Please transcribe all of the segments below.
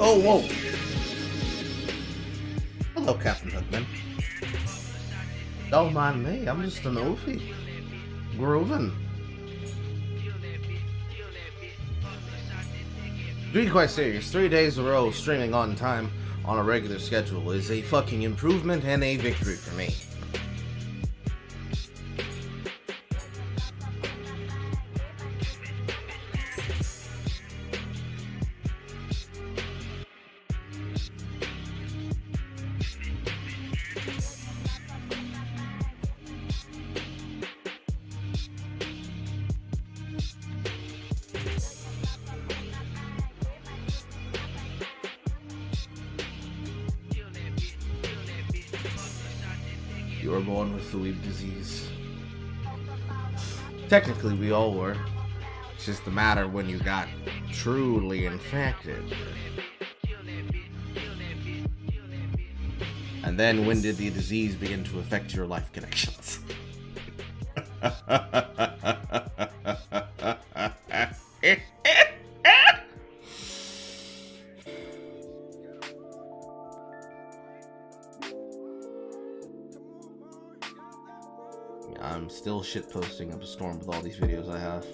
Oh, whoa. Hello, Captain Hookman. Don't mind me, I'm just an oafie. Groovin'. To be quite serious, 3 days in a row streaming on time on a regular schedule is a fucking improvement and a victory for me. You were born with the weeb disease. Technically, we all were. It's just a matter when you got truly infected. And then when did the disease begin to affect your life connections? I'm still shitposting up a storm with all these videos I have.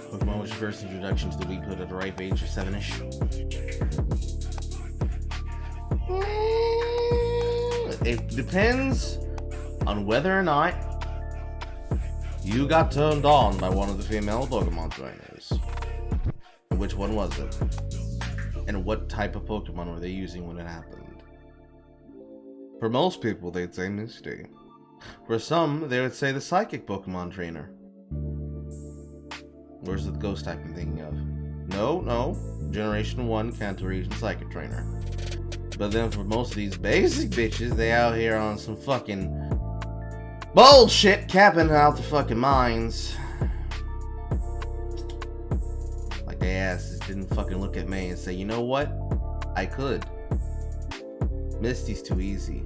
Pokemon was your first introduction to the Weeb Hood at a ripe age of 7-ish. It depends on whether or not you got turned on by one of the female Pokemon trainers. Which one was it? And what type of Pokemon were they using when it happened? For most people, they'd say Misty. For some, they would say the Psychic Pokemon trainer. Where's the ghost type I'm thinking of? No. Generation 1 Kanto Region Psychic Trainer. But then for most of these basic bitches, they out here on some fucking bullshit, capping out the fucking minds. Like they asses didn't fucking look at me and say, you know what? I could. Misty's too easy.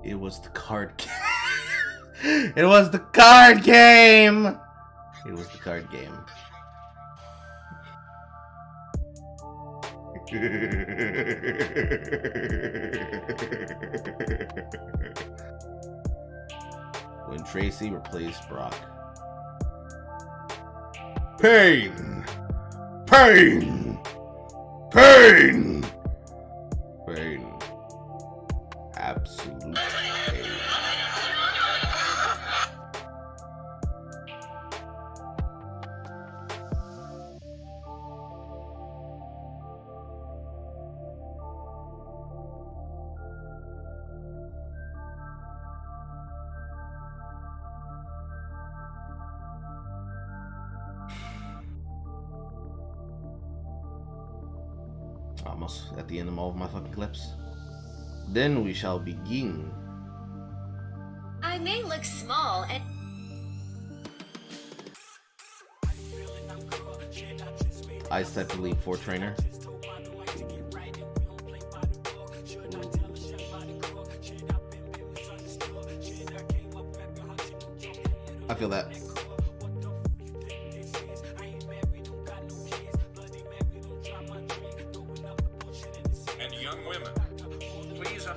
It was the card game. It was the card game. It was the card game. When Tracy replaced Brock. Pain! Pain! Pain! Pain. Absolute pain. Almost at the end of all of my fucking clips. Then we shall begin. I may look small and Ice type Elite 4 trainer. I feel that. And young women, please.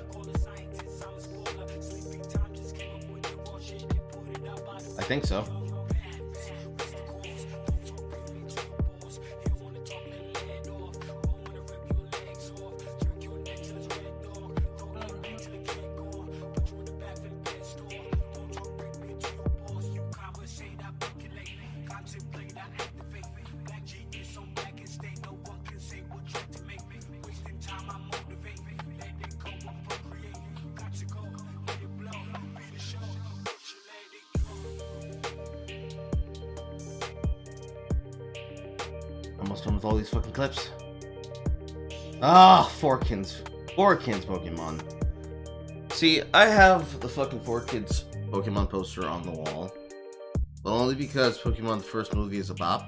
think so. Almost done with all these fucking clips. Ah, Forkins Pokemon. See, I have the fucking 4Kids Pokemon poster on the wall, but only because Pokemon the first movie is a bop.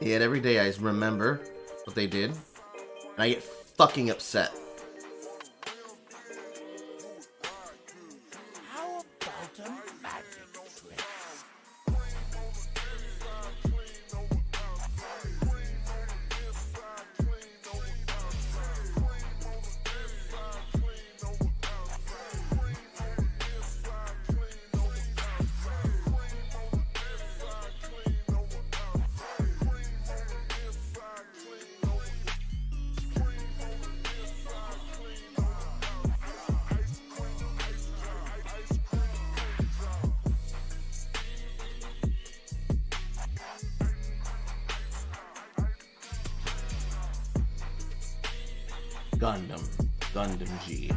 Yet every day I remember what they did, and I get fucking upset. How about a magic trick? Gundam G.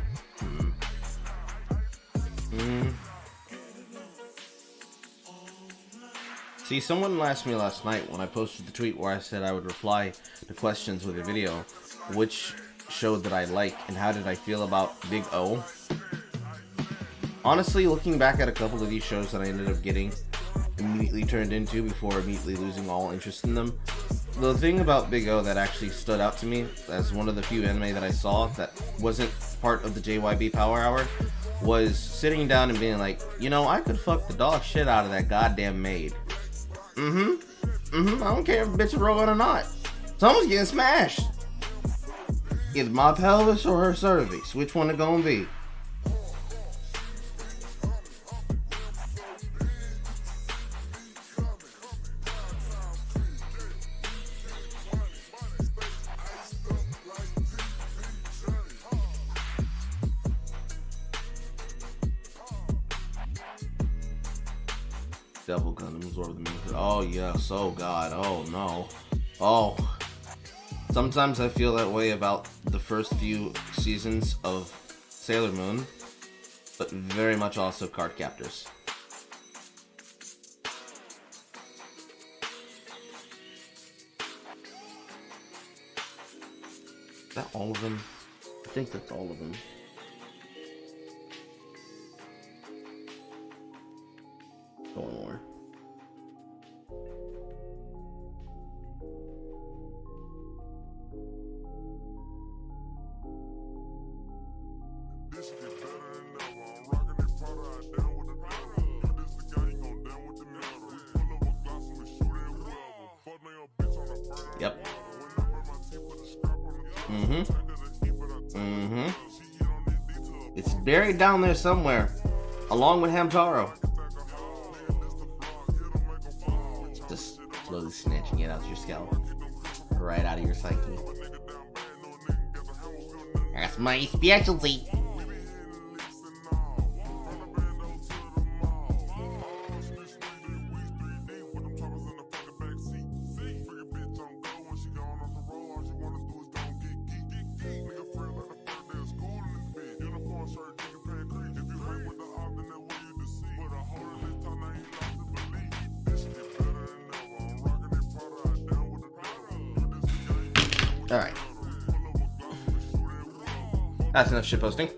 See, someone asked me last night when I posted the tweet where I said I would reply to questions with a video, which show that I like and how did I feel about Big O. Honestly, looking back at a couple of these shows that I ended up getting immediately turned into before immediately losing all interest in them, the thing about Big O that actually stood out to me as one of the few anime that I saw that wasn't part of the JYB Power Hour was sitting down and being like, you know, I could fuck the dog shit out of that goddamn maid. I don't care if the bitch is rolling or not. Someone's getting smashed. Either my pelvis or her cervix. Which one it gonna be? Devil Gundam or the Moon. Oh yes, oh god, oh no. Oh. Sometimes I feel that way about the first few seasons of Sailor Moon, but very much also Card Captors. Is that all of them? I think that's all of them. One more. Yep. It's buried down there somewhere, along with Hamtaro. Just slowly snatching it out of your scalp, right out of your psyche. That's my specialty. Alright. That's enough shitposting.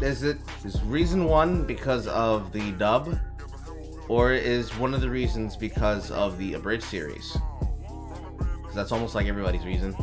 Is reason one because of the dub, or is one of the reasons because of the abridged series? Because that's almost like everybody's reason.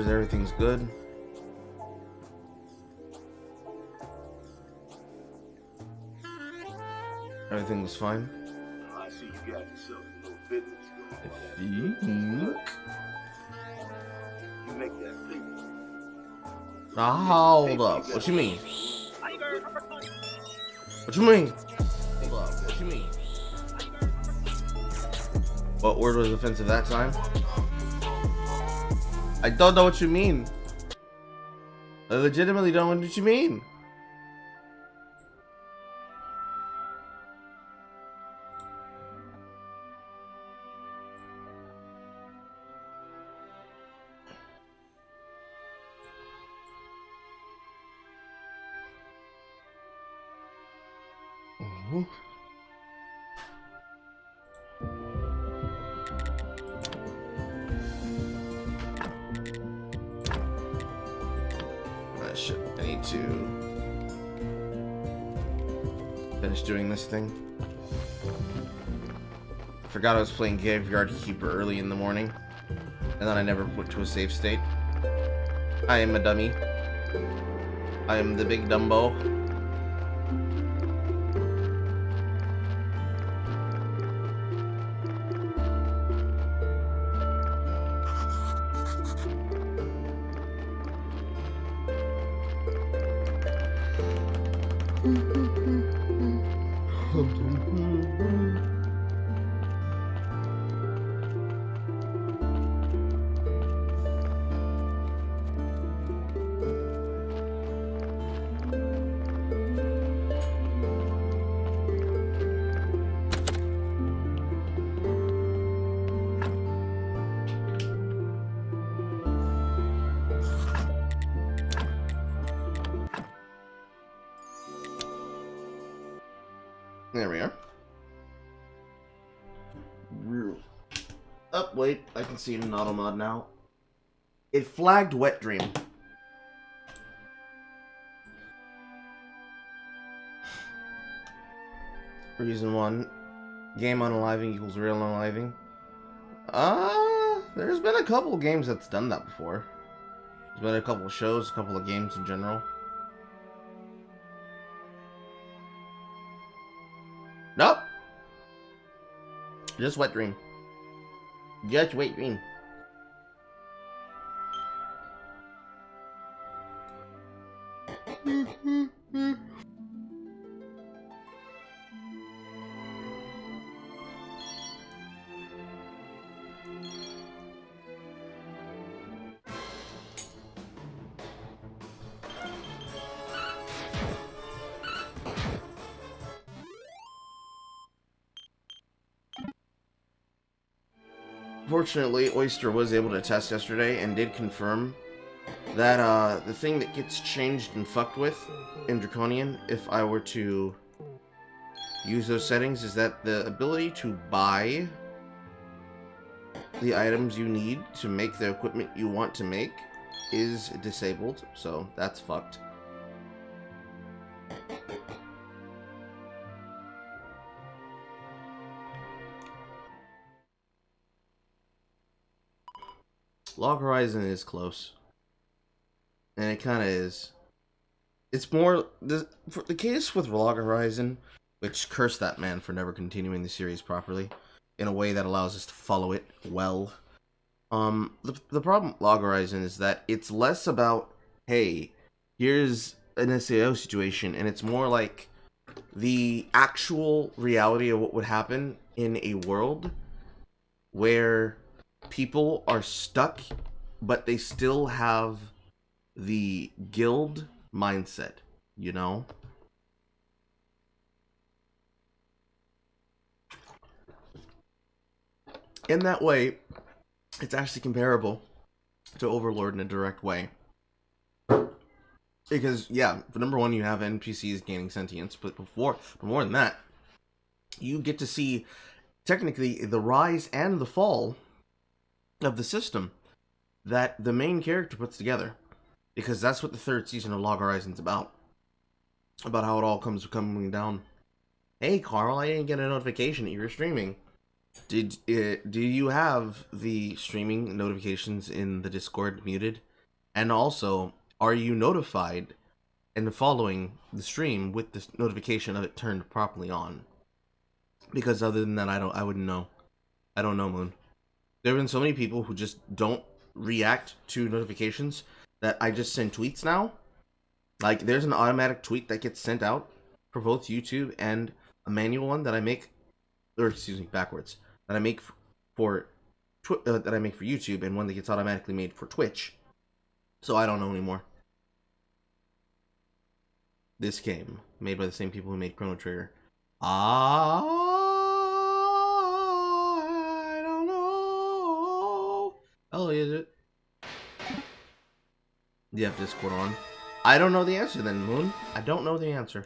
sure everything's good. Everything was fine. I see you got yourself a little business going. If you think. You make that thing. Hold up. What you mean? What you mean? Hold up. What you mean? What word was offensive that time? I don't know what you mean. I legitimately don't know what you mean. Shit, I need to finish doing this thing. Forgot I was playing Graveyard Keeper early in the morning, and then I never went to a save state. I am a dummy. I am the big Dumbo. There we are. Oh, wait, I can see it in auto mod now. It flagged Wet Dream. Reason 1. Game unaliving equals real unaliving. There's been a couple games that's done that before. There's been a couple shows, a couple of games in general. Nope. Just Wet Dream. Just Wet Dream. Fortunately, Oyster was able to test yesterday and did confirm that the thing that gets changed and fucked with in Draconian, if I were to use those settings, is that the ability to buy the items you need to make the equipment you want to make is disabled, so that's fucked. Log Horizon is close. And it kind of is. It's more... For the case with Log Horizon, which cursed that man for never continuing the series properly, in a way that allows us to follow it well. The problem with Log Horizon is that it's less about, hey, here's an SAO situation, and it's more like the actual reality of what would happen in a world where people are stuck, but they still have the guild mindset, you know? In that way, it's actually comparable to Overlord in a direct way. Because, yeah, for number one, you have NPCs gaining sentience, but more than that, you get to see, technically, the rise and the fall of the system that the main character puts together, because that's what the third season of Log Horizon's about how it all comes coming down. Hey Carl, I didn't get a notification that you were streaming. Do you have the streaming notifications in the Discord muted? And also, are you notified and following the stream with the notification of it turned properly on? Because other than that, I wouldn't know. I don't know, Moon. There have been so many people who just don't react to notifications that I just send tweets now. Like, there's an automatic tweet that gets sent out for both YouTube and a manual one that I make, or excuse me, backwards, that I make for YouTube, and one that gets automatically made for Twitch. So I don't know anymore. This game, made by the same people who made Chrono Trigger. I don't know. Oh, is it? Do you have Discord on? I don't know the answer then, Moon. I don't know the answer.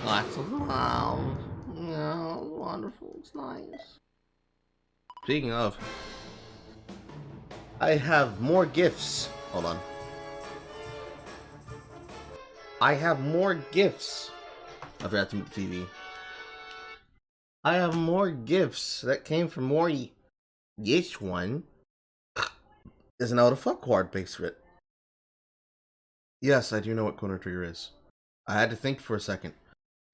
Lots of love. Yeah, wonderful. It's nice. Speaking of, I have more gifts. Hold on. I have more gifts. I forgot to mute the TV. I have more gifts that came from Mori. This one is now the fuck card base for it. Yes, I do know what Chrono Trigger is. I had to think for a second.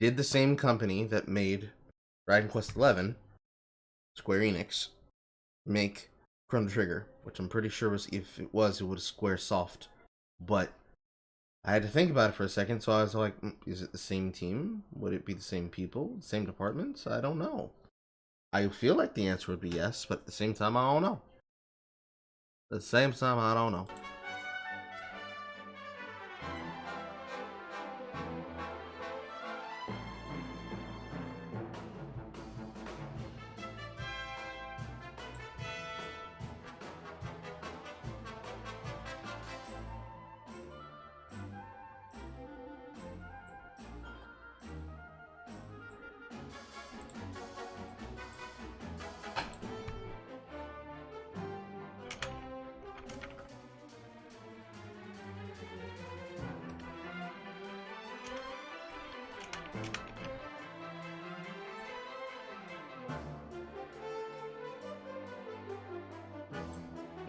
Did the same company that made Dragon Quest XI, Square Enix, make Chrono Trigger, which I'm pretty sure was, if it was, it was Square Soft. But I had to think about it for a second, so I was like, is it the same team? Would it be the same people? Same departments? I don't know. I feel like the answer would be yes, but at the same time, I don't know. At the same time, I don't know.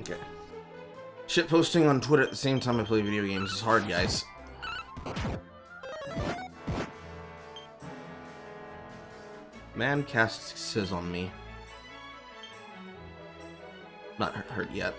Okay. Shit posting on Twitter at the same time I play video games is hard, guys. Man casts Sizz on me. Not hurt yet.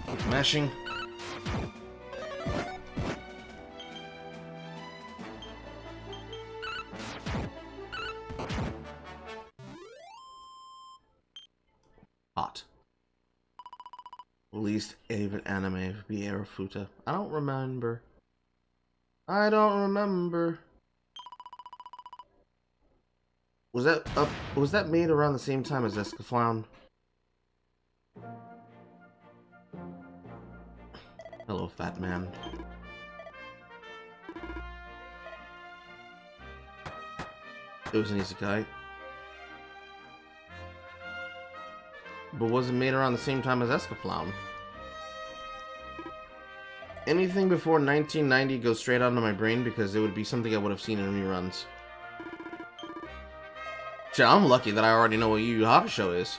Keep mashing. Hot. Released favorite anime be Aerofuta. I don't remember. I don't remember. Was that made around the same time as Escaflown? Hello, fat man. It was an isekai. But was it made around the same time as Escaflown? Anything before 1990 goes straight out of my brain because it would be something I would have seen in reruns. Shit, I'm lucky that I already know what Yu Yu Hakusho is.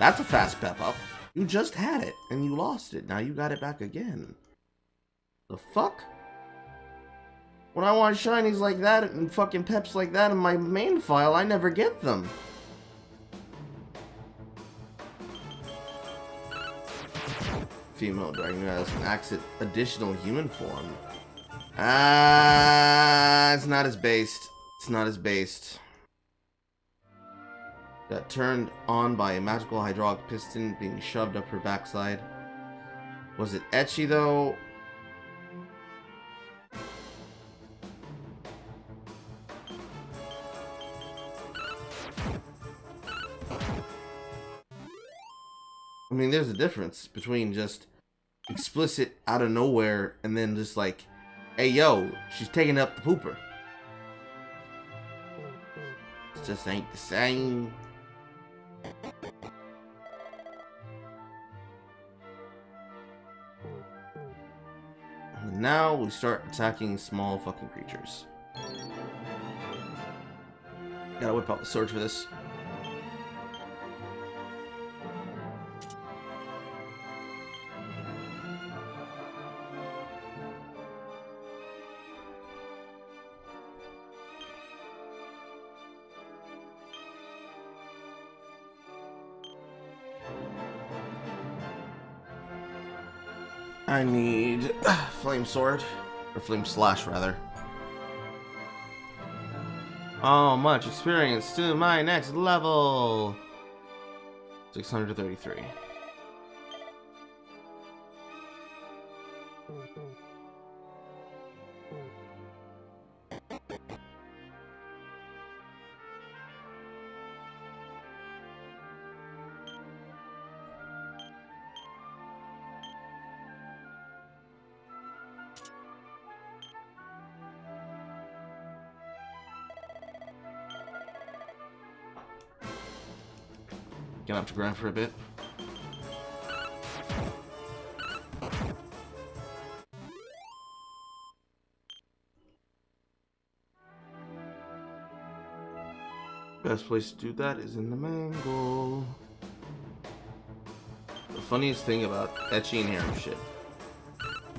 That's a fast pep up. You just had it, and you lost it. Now you got it back again. The fuck? When I want shinies like that and fucking peps like that in my main file, I never get them. Female dragon has an additional human form. It's not as based. It's not as based. Got turned on by a magical hydraulic piston being shoved up her backside. Was it ecchi though? I mean, there's a difference between just explicit out of nowhere and then just like, hey yo, she's taking up the pooper. It just ain't the same. And now we start attacking small fucking creatures. Gotta whip out the sword for this. I need flame sword, or flame slash rather. Oh, much experience to my next level. 633. Gonna have to grind for a bit. Best place to do that is in the mango. The funniest thing about ecchi and harem shit.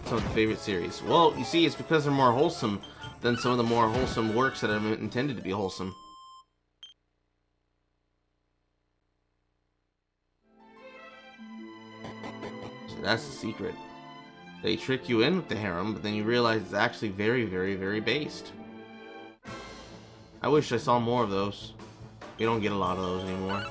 Some of the favorite series. Well, you see, it's because they're more wholesome than some of the more wholesome works that are intended to be wholesome. That's the secret. They trick you in with the harem, but then you realize it's actually very, very, very based. I wish I saw more of those. We don't get a lot of those anymore.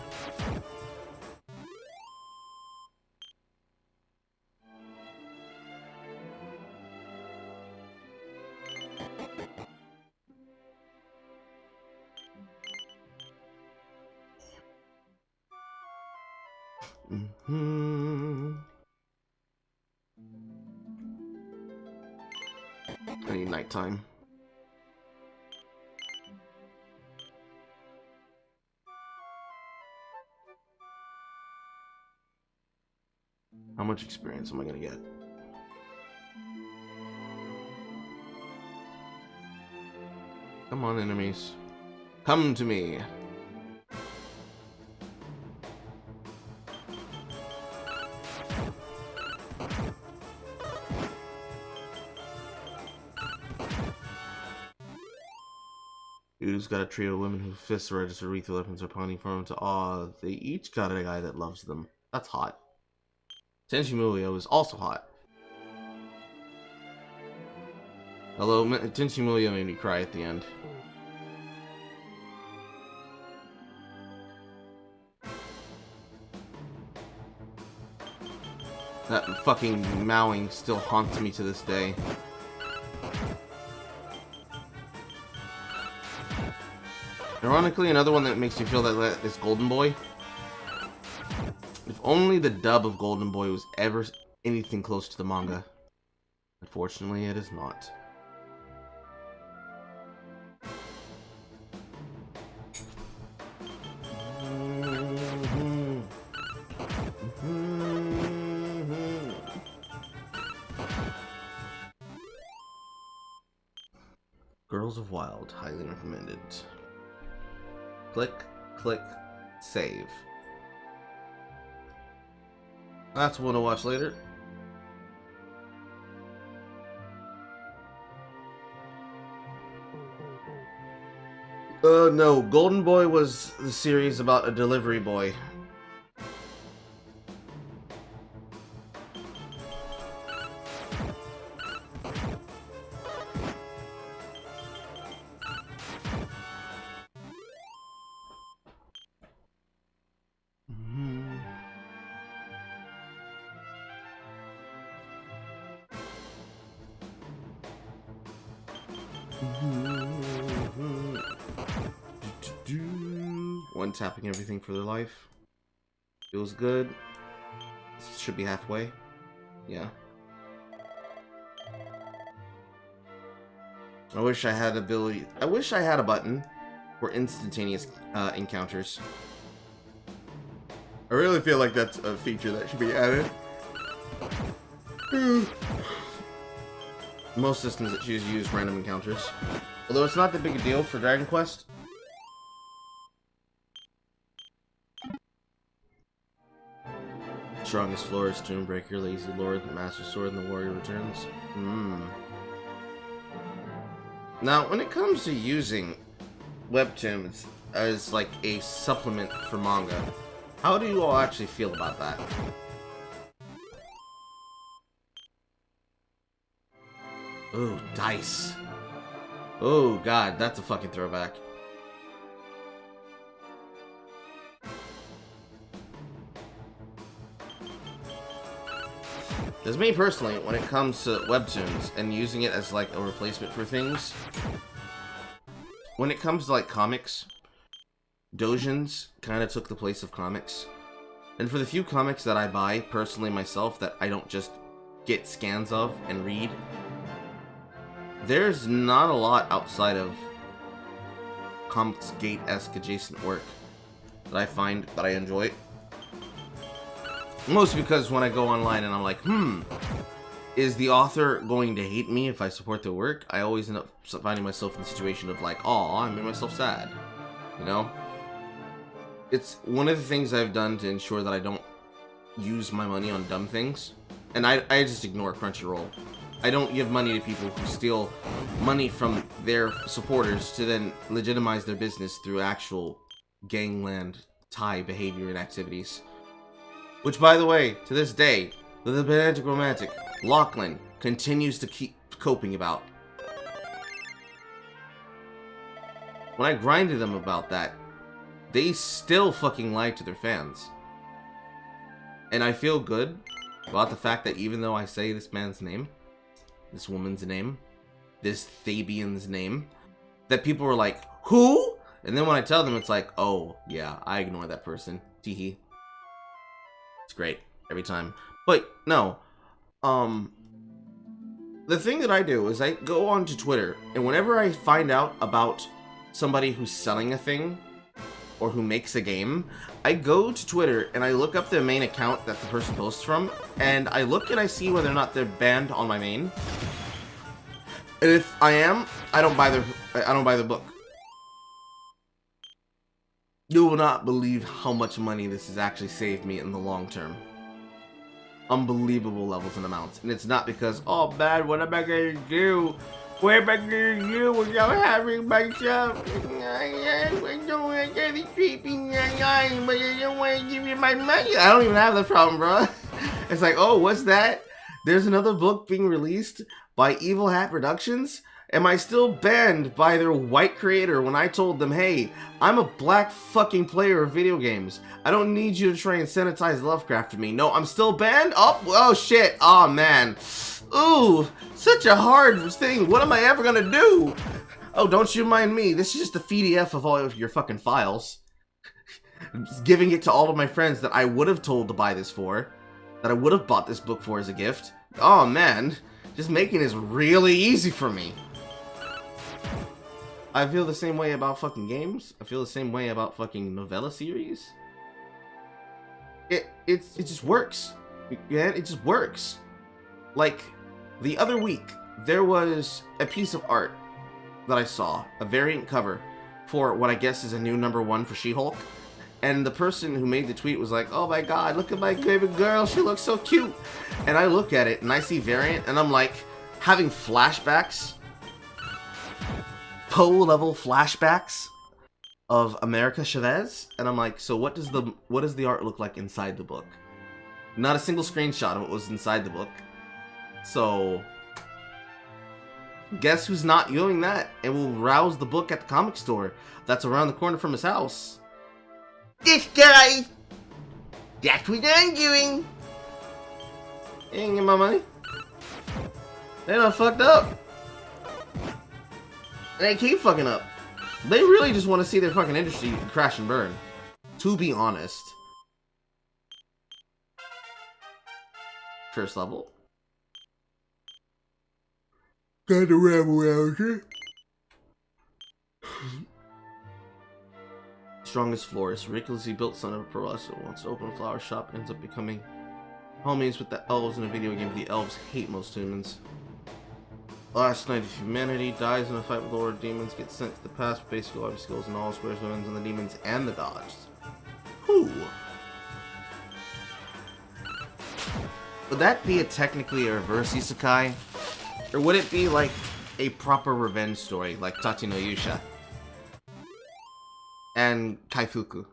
I need nighttime. How much experience am I gonna get? Come on, enemies. Come to me. Dude's got a trio of women whose fists register lethal weapons are pounding from him to awe. They each got a guy that loves them. That's hot. Tenchi Muyo is also hot. Although Tenchi Muyo made me cry at the end. That fucking mowing still haunts me to this day. Ironically, another one that makes me feel that is Golden Boy. If only the dub of Golden Boy was ever anything close to the manga. Unfortunately, it is not. Girls of Wild, highly recommended. Click, click, save. That's one to watch later. No, Golden Boy was the series about a delivery boy. One tapping everything for their life. Feels good. Should be halfway. Yeah. I wish I had ability. I wish I had a button for instantaneous encounters. I really feel like that's a feature that should be added. Most systems that choose to use random encounters. Although it's not that big a deal for Dragon Quest. Strongest floor is Stonebreaker, Lazy Lord, the Master Sword, and the Warrior Returns. Now, when it comes to using webtoons as like a supplement for manga, how do you all actually feel about that? Ooh, dice. Oh god, that's a fucking throwback. Because me personally, when it comes to webtoons and using it as like a replacement for things, when it comes to like comics, doujins kind of took the place of comics. And for the few comics that I buy personally myself that I don't just get scans of and read, there's not a lot outside of Comicsgate-esque adjacent work that I find that I enjoy. Mostly because when I go online and I'm like, is the author going to hate me if I support their work? I always end up finding myself in the situation of like, aw, I made myself sad. You know? It's one of the things I've done to ensure that I don't use my money on dumb things. And I just ignore Crunchyroll. I don't give money to people who steal money from their supporters to then legitimize their business through actual gangland Thai behavior and activities. Which, by the way, to this day, the pedantic romantic, Lachlan, continues to keep coping about. When I grinded them about that, they still fucking lied to their fans. And I feel good about the fact that even though I say this man's name, this woman's name, this Thabian's name, that people were like, who? And then when I tell them, it's like, oh, yeah, I ignore that person. Teehee. It's great. Every time. But, no. The thing that I do is I go onto Twitter, and whenever I find out about somebody who's selling a thing, or who makes a game, I go to Twitter and I look up the main account that the person posts from, and I look and I see whether or not they're banned on my main. And if I am, I don't buy their book. You will not believe how much money this has actually saved me in the long term. Unbelievable levels and amounts. And it's not because, oh man, what am I gonna do? What am I gonna do without having myself? I don't want to be creeping, but I don't want to give you my money. I don't even have that problem, bro. It's like, oh, what's that? There's another book being released by Evil Hat Productions? Am I still banned by their white creator when I told them, hey, I'm a black fucking player of video games. I don't need you to try and sanitize Lovecraft to me. No, I'm still banned? Oh shit. Oh, man. Ooh, such a hard thing. What am I ever gonna do? Oh, don't you mind me. This is just a PDF of all of your fucking files. I'm just giving it to all of my friends that I would have told to buy this for. That I would have bought this book for as a gift. Oh, man. Just making this really easy for me. I feel the same way about fucking games. I feel the same way about fucking novella series. It just works. Yeah, it just works. Like, the other week, there was a piece of art that I saw, a variant cover, for what I guess is a new #1 for She-Hulk. And the person who made the tweet was like, oh my god, look at my baby girl, she looks so cute. And I look at it and I see Variant and I'm like having flashbacks, Poe level flashbacks of America Chavez. And I'm like, so what does the art look like inside the book? Not a single screenshot of what was inside the book. So guess who's not doing that and will rouse the book at the comic store that's around the corner from his house? This guy! That's what I'm doing! They ain't get my money. They done fucked up. And they keep fucking up. They really just want to see their fucking industry crash and burn. To be honest. First level. Got the rebel out here. Strongest florist, ridiculously built son of a professor, wants to open a flower shop, ends up becoming homies with the elves in a video game. The elves hate most humans. Last night of humanity dies in a fight with Lord demons, gets sent to the past with basic life skills and all squares wins on the demons and the gods. Whew. Would that be technically a reverse isekai? Or would it be like a proper revenge story, like Tate no Yusha and Kaifuku?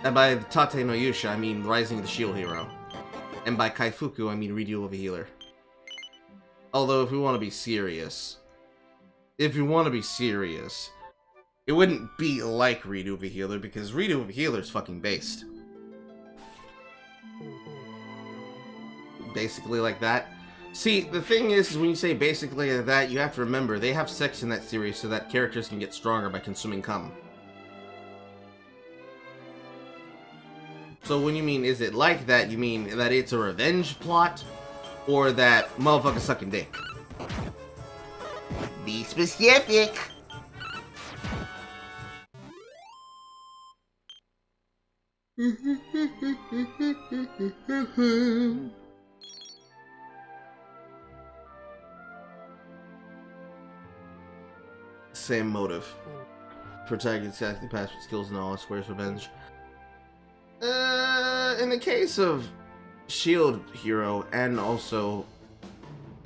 And by Tate no Yusha, I mean Rising of the Shield Hero. And by Kaifuku, I mean Redo of a Healer. Although, if we want to be serious, it wouldn't be like Redo of a Healer, because Redo of a Healer is fucking based. Basically like that. See, the thing is when you say basically like that, you have to remember, they have sex in that series so that characters can get stronger by consuming cum. So when you mean, is it like that, you mean that it's a revenge plot? Or that motherfucker sucking dick? Be specific! Same motive. Protagonist acting past with skills and all squares revenge. In the case of Shield Hero and also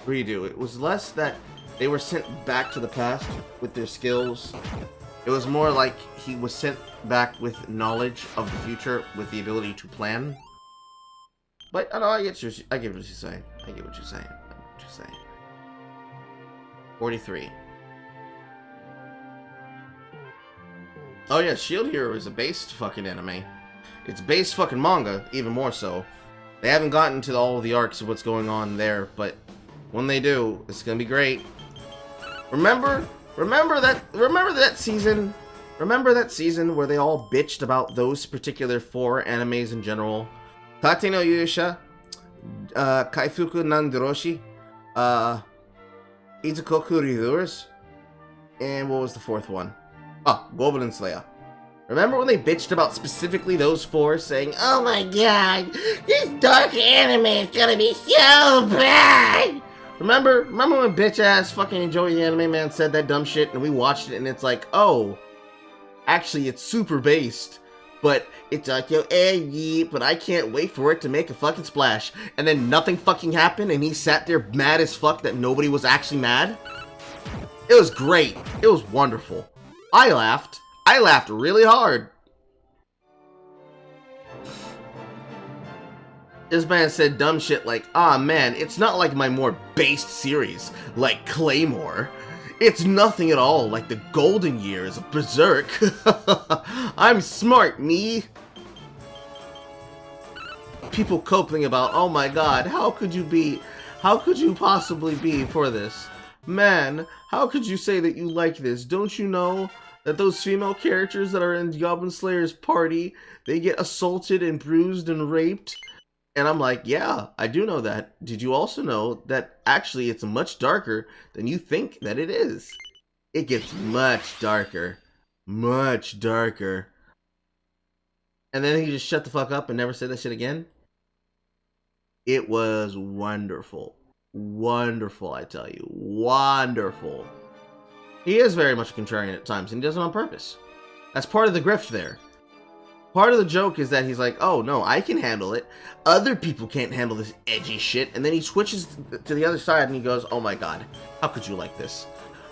Redo, it was less that they were sent back to the past with their skills. It was more like he was sent back with knowledge of the future, with the ability to plan. But I know I get what you're saying. 43. Oh yeah, Shield Hero is a based fucking anime. It's based fucking manga, even more so. They haven't gotten to all of the arcs of what's going on there, but when they do, it's gonna be great. Remember that season where they all bitched about those particular 4 animes in general? Tate no Yusha, Kaifuku Nanderoshi, Izukoku Reviewers, and what was the 4th one? Oh, Goblin Slayer. Remember when they bitched about specifically those 4, saying, oh my god, this dark anime is gonna be so bad! Remember when bitch ass fucking Enjoy the Anime Man said that dumb shit and we watched it and it's like, oh, actually it's super based, but it's like, yo, but I can't wait for it to make a fucking splash. And then nothing fucking happened and he sat there mad as fuck that nobody was actually mad? It was great. It was wonderful. I laughed really hard. This man said dumb shit like, ah man, it's not like my more based series, like Claymore. It's nothing at all like the golden years of Berserk. I'm smart, me. People coping about, oh my god, how could you possibly be for this? Man, how could you say that you like this? Don't you know that those female characters that are in Goblin Slayer's party, they get assaulted and bruised and raped? And I'm like, yeah, I do know that. Did you also know that actually it's much darker than you think that it is? It gets much darker. Much darker. And then he just shut the fuck up and never said that shit again? It was wonderful. Wonderful, I tell you. Wonderful. He is very much contrarian at times, and he does it on purpose. That's part of the grift there. Part of the joke is that he's like, oh no, I can handle it. Other people can't handle this edgy shit. And then he switches to the other side and he goes, oh my god, how could you like this?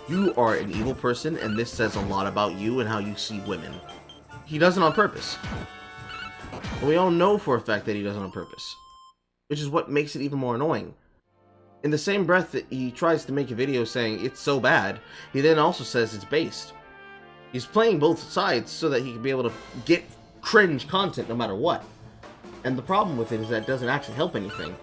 You are an evil person, and this says a lot about you and how you see women. He does it on purpose. And we all know for a fact that he does it on purpose. Which is what makes it even more annoying. In the same breath that he tries to make a video saying it's so bad, he then also says it's based. He's playing both sides so that he can be able to get cringe content no matter what. And the problem with it is that it doesn't actually help anything.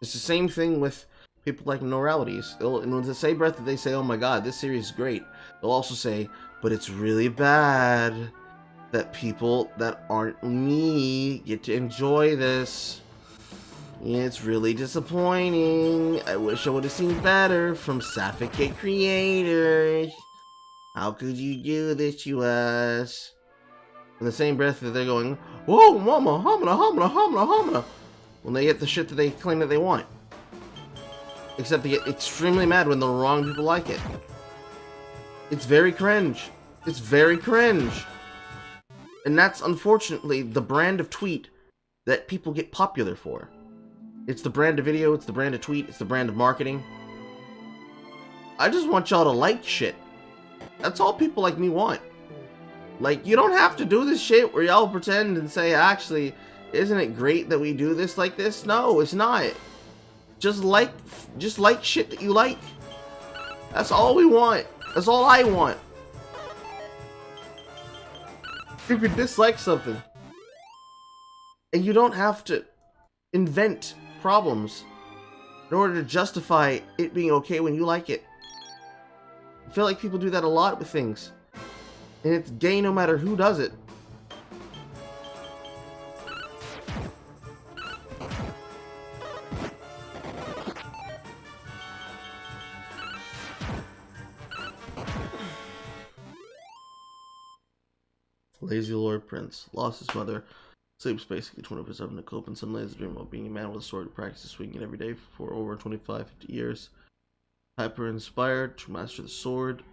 It's the same thing with people like Noralities. In the same breath that they say, oh my god, this series is great, they'll also say, but it's really bad that people that aren't me get to enjoy this. It's really disappointing. I wish I would have seen better from Suffocate creators. How could you do this to us? In the same breath that they're going, whoa, mama, hamana, hamana, hamana, hamana, when they get the shit that they claim that they want. Except they get extremely mad when the wrong people like it. It's very cringe. It's very cringe. And that's unfortunately the brand of tweet that people get popular for. It's the brand of video, it's the brand of tweet, it's the brand of marketing. I just want y'all to like shit. That's all people like me want. Like, you don't have to do this shit where y'all pretend and say, actually, isn't it great that we do this like this? No, it's not. Just like shit that you like. That's all we want. That's all I want. You can dislike something. And you don't have to invent problems in order to justify it being okay when you like it. I feel like people do that a lot with things. And it's gay no matter who does it. Lazy Lord Prince lost his mother, sleeps basically 24/7 to cope, and some lays a dream about being a man with a sword, practices swinging it every day for over 25-50 years. Hyper inspired to master the sword.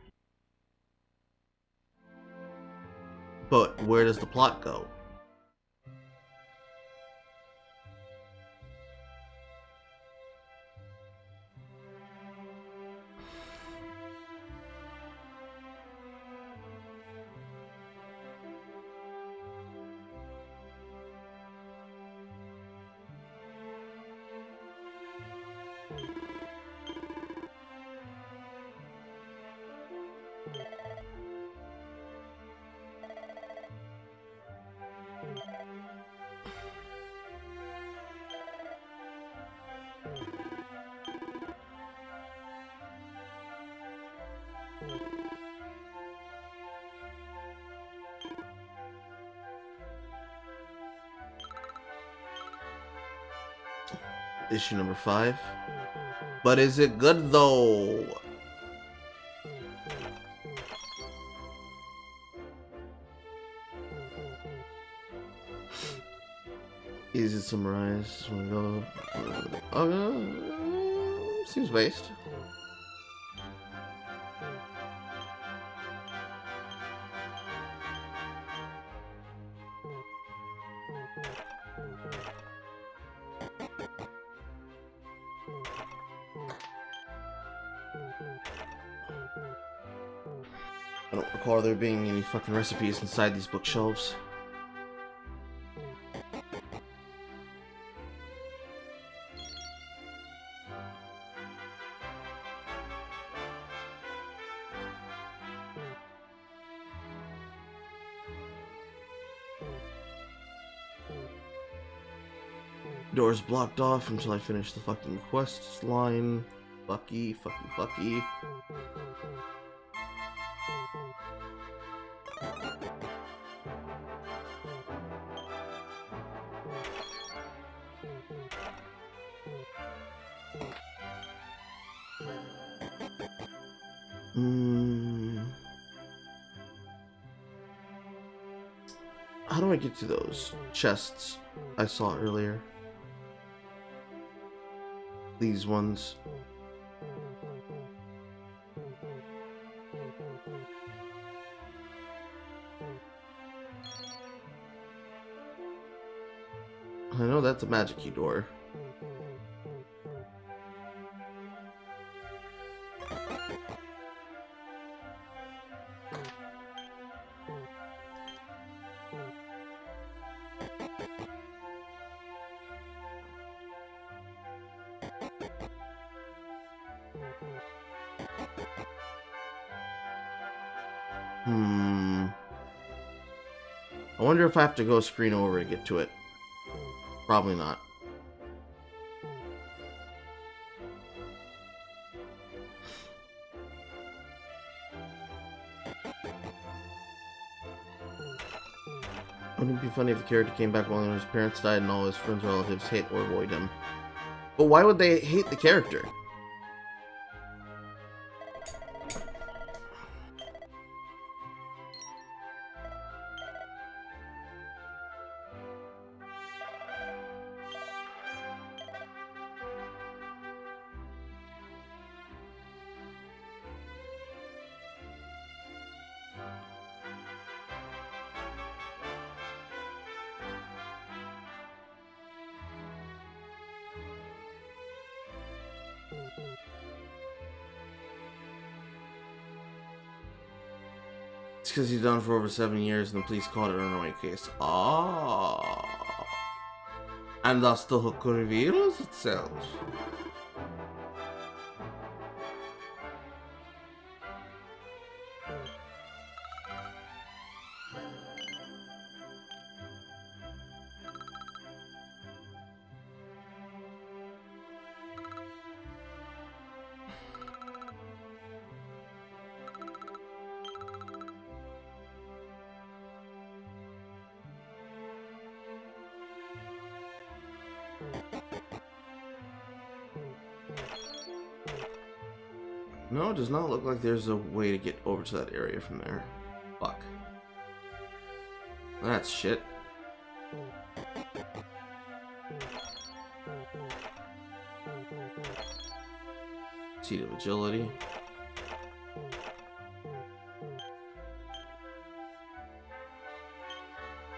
But where does the plot go? Issue number 5. But is it good though? Easy to summarize. Seems based. I don't recall there being any fucking recipes inside these bookshelves. Doors blocked off until I finish the fucking quest line. Fucky, fucky, fucky. How do I get to those chests I saw earlier? These ones. I know that's a magic key door. I wonder if I have to go screen over to get to it. Probably not. Wouldn't it be funny if the character came back while his parents died and all his friends and relatives hate or avoid him? But why would they hate the character? It's because he's done for over 7 years and the police called it a runaway case. Ah. And thus the hook reveals itself. No, it does not look like there's a way to get over to that area from there. Fuck. That's shit. Seat of agility.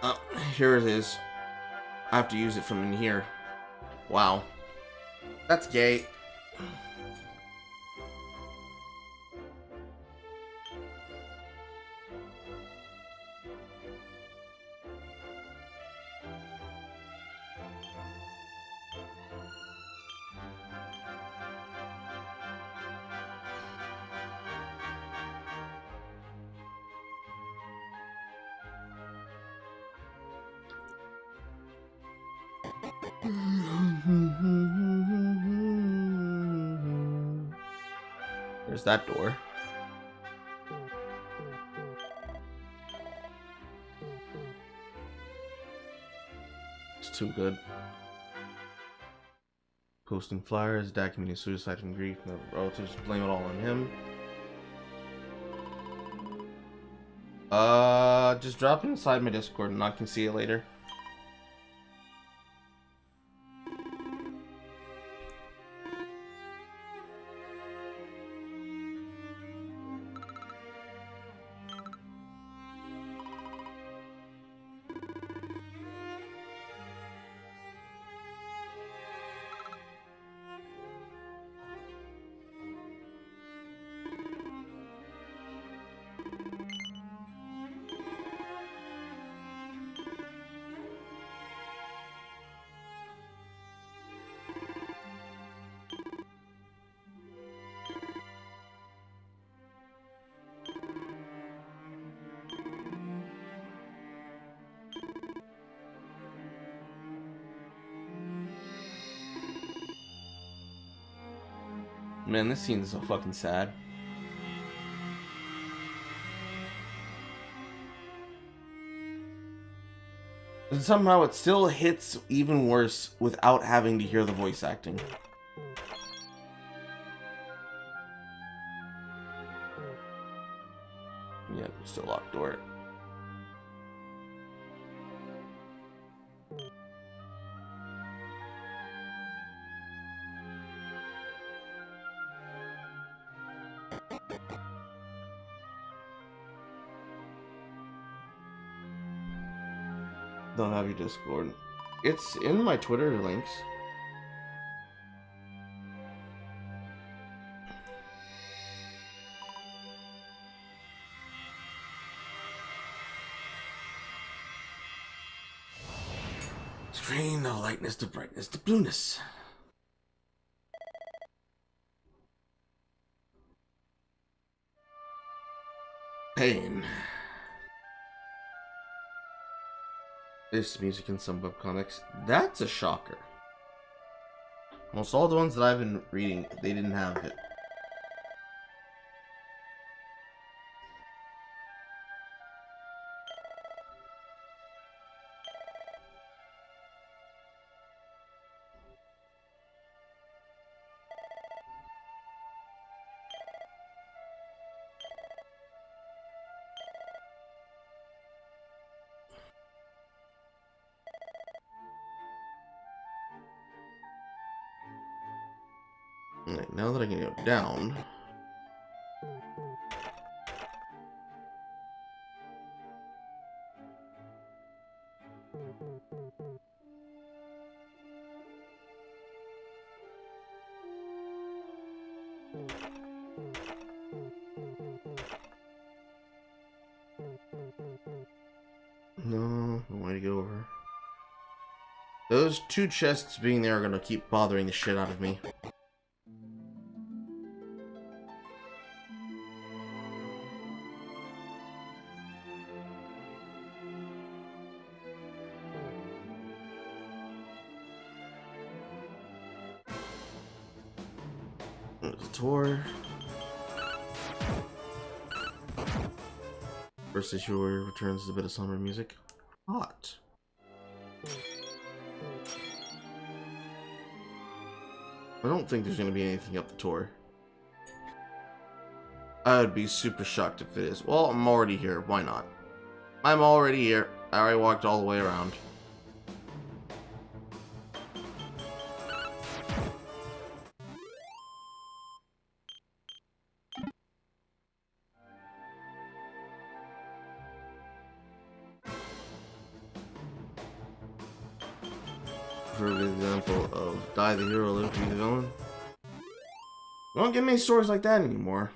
Oh, here it is. I have to use it from in here. Wow. That's gay. There's that door. It's too good. Posting flyers, documenting suicide and grief, and the relatives blame it all on him. Just drop it inside my Discord and I can see it later. Man, this scene is so fucking sad. And somehow it still hits even worse without having to hear the voice acting. Yeah, still locked door. Don't have your Discord. It's in my Twitter links. Screen the lightness to brightness to blueness. Pain. This music in some webcomics. That's a shocker. Almost all the ones that I've been reading, they didn't have it. Alright, now that I can go down. No way to go over. Those two chests being there are gonna keep bothering the shit out of me. There's a tour. First issue returns a bit of summer music. Hot. I don't think there's gonna be anything up the tour. I would be super shocked if it is. Well, I'm already here. Why not? I'm already here. I already walked all the way around. For an example of die the hero, live to be the villain. We don't get many stories like that anymore.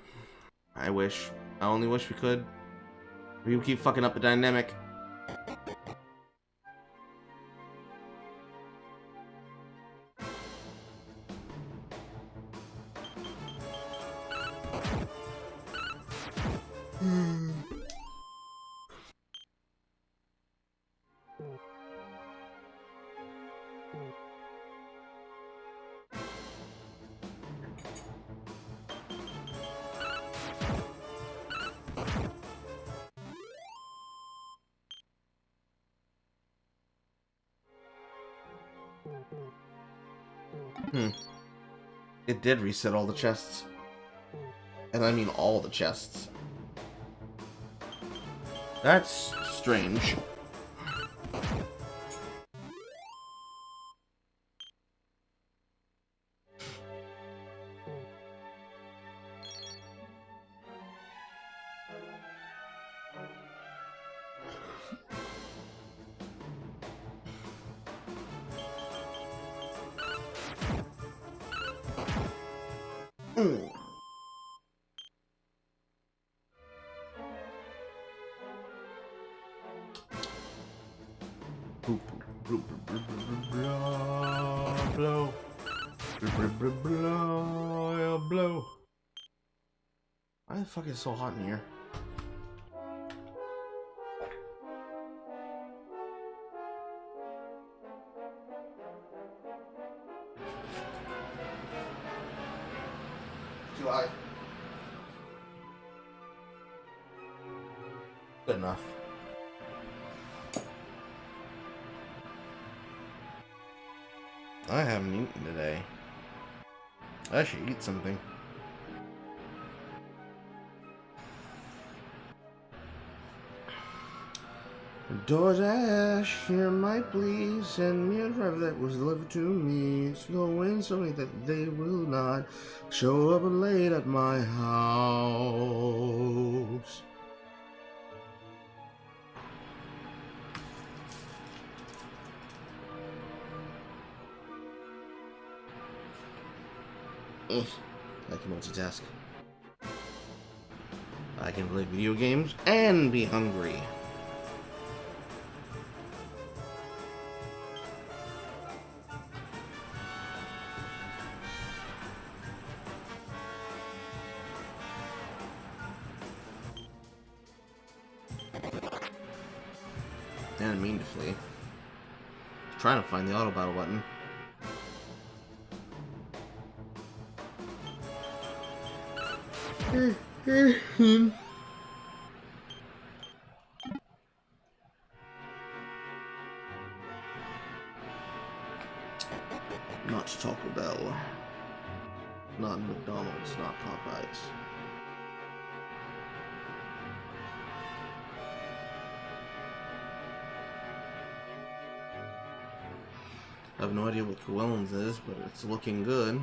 I wish. I only wish we could. We keep fucking up the dynamic. It did reset all the chests. And I mean all the chests. That's strange. Blow. Why the fuck is it so hot in here? Too high. Good enough. I haven't eaten today. I should eat something. DoorDash, hear my plea, send me a driver that was delivered to me. It's going so late that they will not show up late at my house. Ugh, I can multitask. I can play video games and be hungry. Didn't mean to flee. Trying to find the auto battle button. Not Taco Bell. Not McDonald's, not Popeyes. I have no idea what Llewellyn's is, but it's looking good.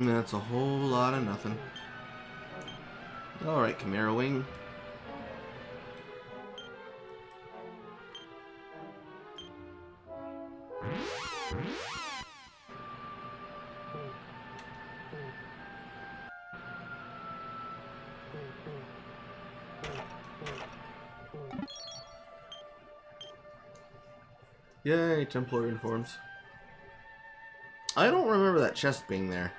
That's a whole lot of nothing. Alright, Chimera Wing. Yay, Templar uniforms. I don't remember that chest being there.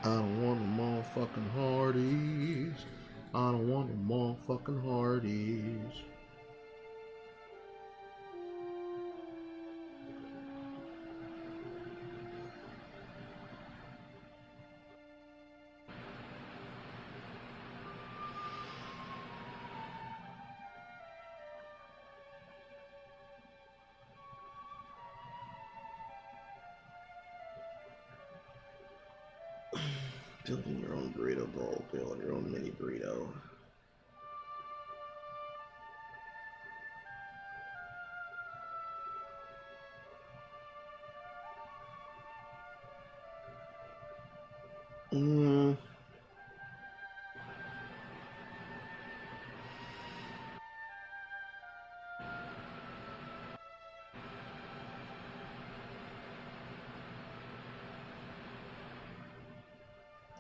I don't want no more fucking Hardee's. I don't want no more fucking Hardee's. Building your own burrito bowl, building your own mini burrito.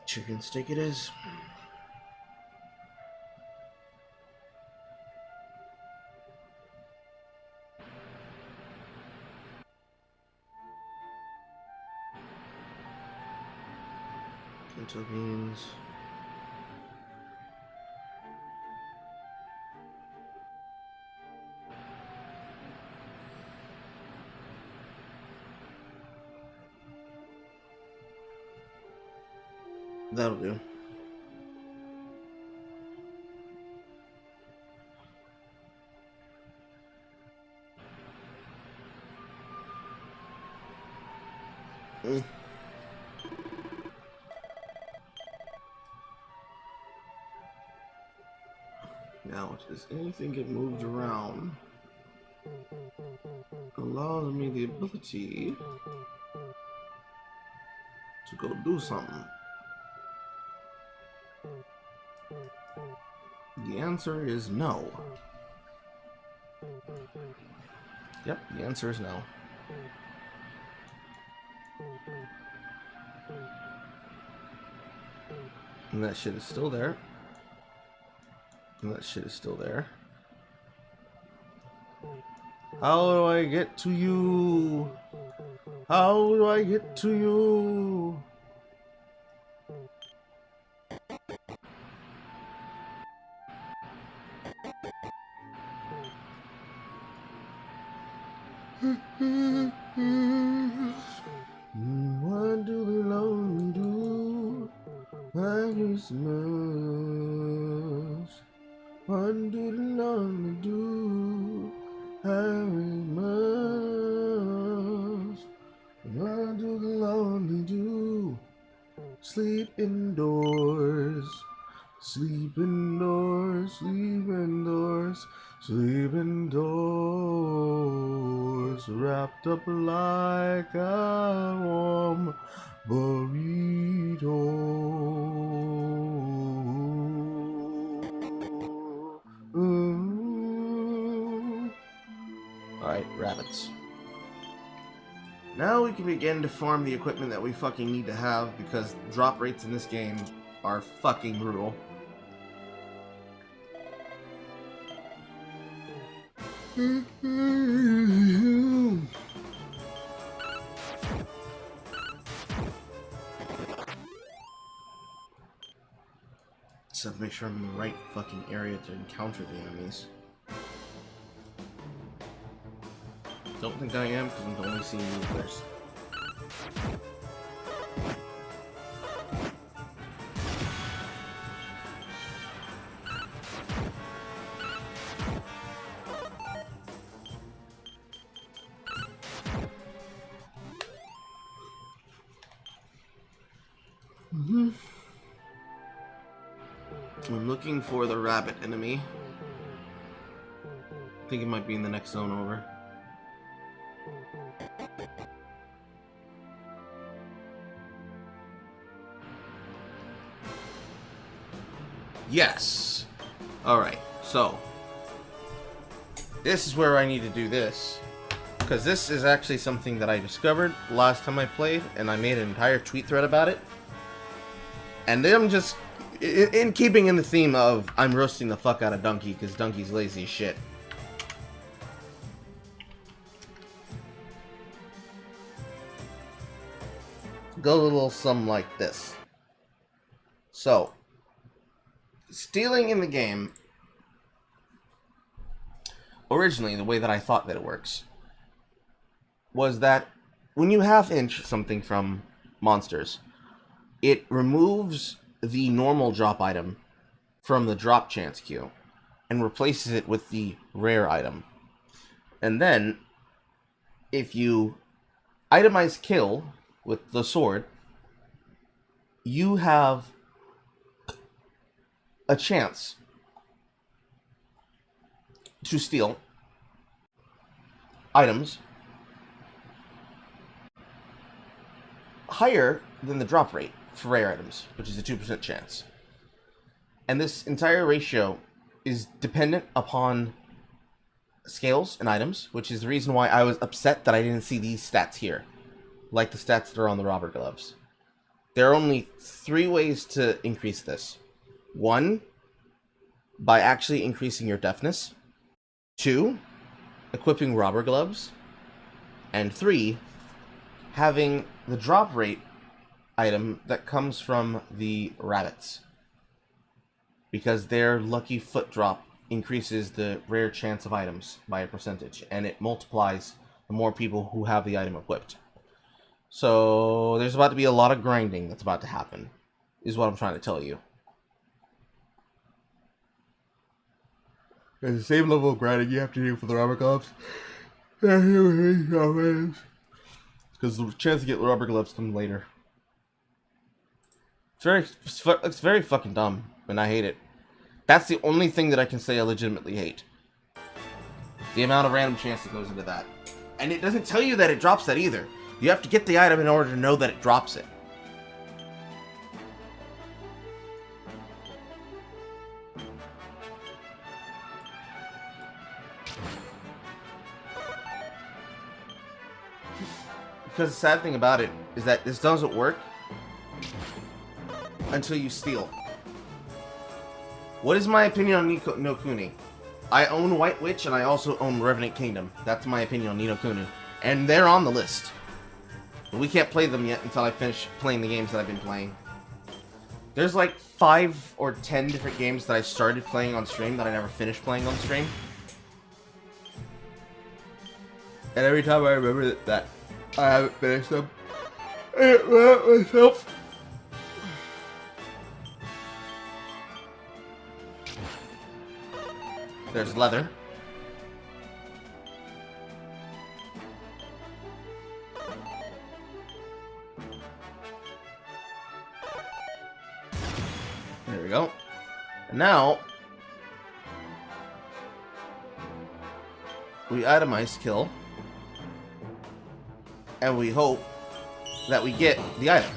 Chicken steak it is. Pinto beans. That'll do. Now, does anything get moved around? Allows me the ability to go do something. The answer is no. Yep, the answer is no. And that shit is still there. And that shit is still there. How do I get to you? How do I get to you? What do the lonely do? At Christmas. What do the lonely do? At Christmas. What do the lonely do? Sleep indoors. Sleep indoors, sleep indoors, sleep indoors, wrapped up like a warm burrito. Alright, rabbits. Now we can begin to farm the equipment that we fucking need to have, because drop rates in this game are fucking brutal. So make sure I'm in the right fucking area to encounter the enemies. Don't think I am, because I'm only seeing movers. I'm looking for the rabbit enemy. I think it might be in the next zone over. Yes! Alright, so this is where I need to do this. Because this is actually something that I discovered last time I played, and I made an entire tweet thread about it. And then I'm just, in keeping in the theme of I'm roasting the fuck out of Donkey, because Donkey's lazy as shit. Go a little something like this. So, stealing in the game, originally, the way that I thought that it works, was that when you half-inch something from monsters, it removes the normal drop item from the drop chance queue and replaces it with the rare item. And then, if you itemize kill with the sword, you have a chance to steal items higher than the drop rate for rare items, which is a 2% chance. And this entire ratio is dependent upon scales and items, which is the reason why I was upset that I didn't see these stats here, like the stats that are on the robber gloves. There are only 3 ways to increase this. 1, by actually increasing your deafness. 2, equipping robber gloves. And 3, having the drop rate item that comes from the rabbits. Because their lucky foot drop increases the rare chance of items by a percentage, and it multiplies the more people who have the item equipped. So there's about to be a lot of grinding that's about to happen, is what I'm trying to tell you. It's the same level of grinding you have to do for the robber gloves. Because the chance to get rubber gloves comes later. It's very fucking dumb, and I hate it. That's the only thing that I can say I legitimately hate. The amount of random chance that goes into that. And it doesn't tell you that it drops that either. You have to get the item in order to know that it drops it. Because the sad thing about it is that this doesn't work until you steal. What is my opinion on No Kuni? I own White Witch and I also own Revenant Kingdom. That's my opinion on Ni no Kuni. And they're on the list. But we can't play them yet until I finish playing the games that I've been playing. There's like 5 or 10 different games that I started playing on stream that I never finished playing on stream. And every time I remember that I haven't finished them, I get mad at myself. There's leather. There we go. And now we itemize kill. And we hope that we get the item.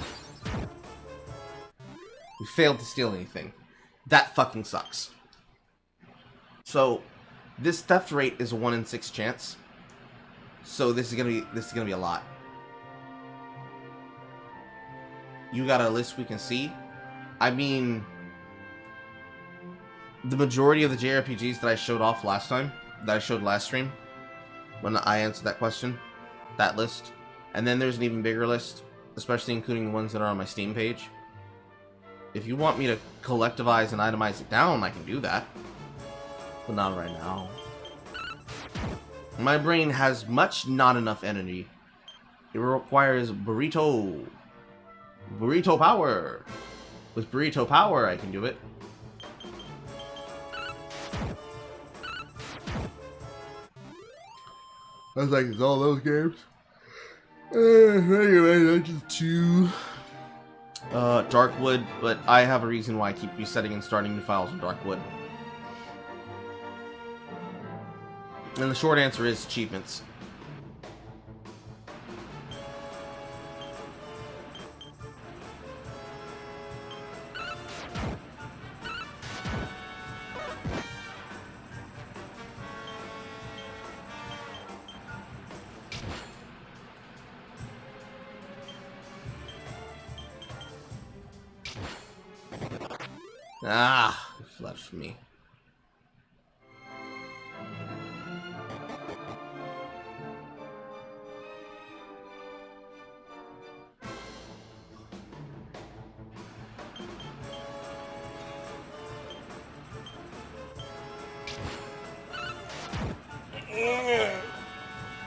We failed to steal anything. That fucking sucks. So, this theft rate is a 1 in 6 chance. So this is gonna be a lot. You got a list we can see? I mean, the majority of the JRPGs that I showed off last time, that I showed last stream, when I answered that question, that list. And then there's an even bigger list, especially including the ones that are on my Steam page. If you want me to collectivize and itemize it down, I can do that. But not right now. My brain has not enough energy. It requires burrito power. With burrito power, I can do it. I was like, it's all those games. Anyway, Legend 2. Darkwood, but I have a reason why I keep resetting and starting new files in Darkwood. And the short answer is achievements. Ah, it's left for me.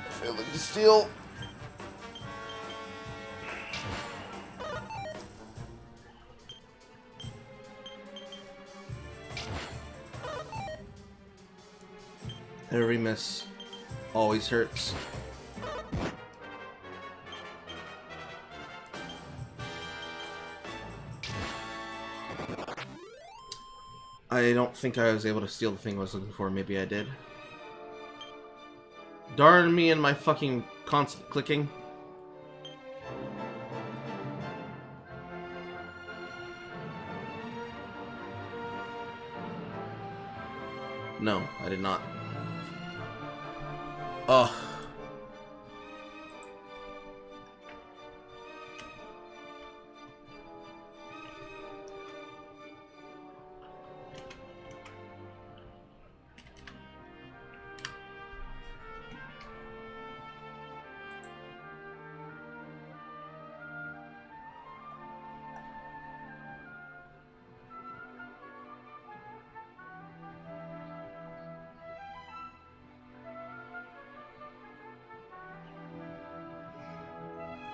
Failing to steal. Every miss always hurts. I don't think I was able to steal the thing I was looking for. Maybe I did. Darn me and my fucking constant clicking. No, I did not. Ugh.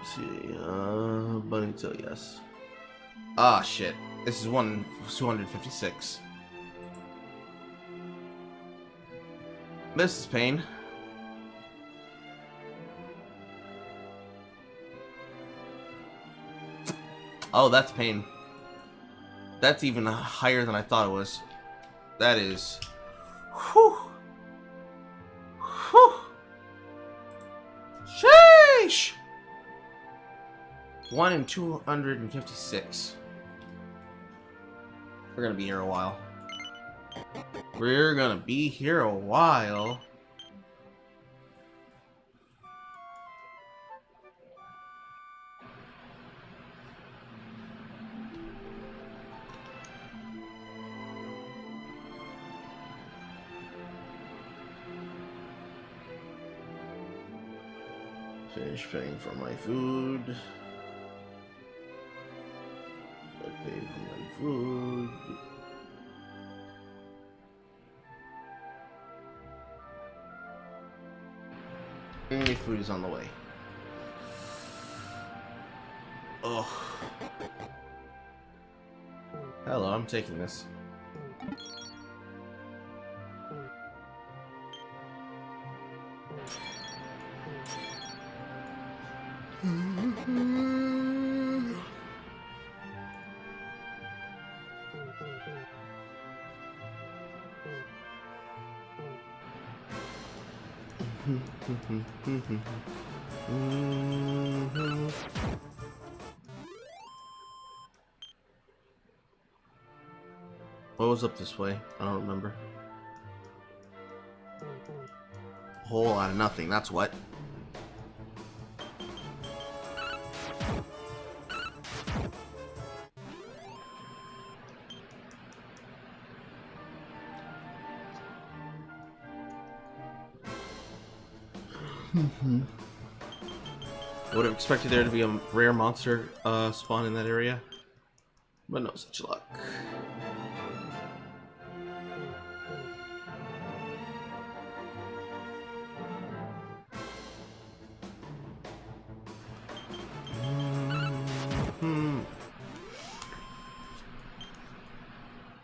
Let's see, bunny tail, yes. Ah, shit. This is 256. This is pain. Oh, that's pain. That's even higher than I thought it was. That is... Whew. Whew. Sheesh! 1 in 256. We're gonna be here a while. We're gonna be here a while. Finish paying for my food. I paid for my food. Any food is on the way. Ugh. Hello, I'm taking this. What was up this way? I don't remember. A whole lot of nothing, that's what. Would have expected there to be a rare monster spawn in that area, but no such luck.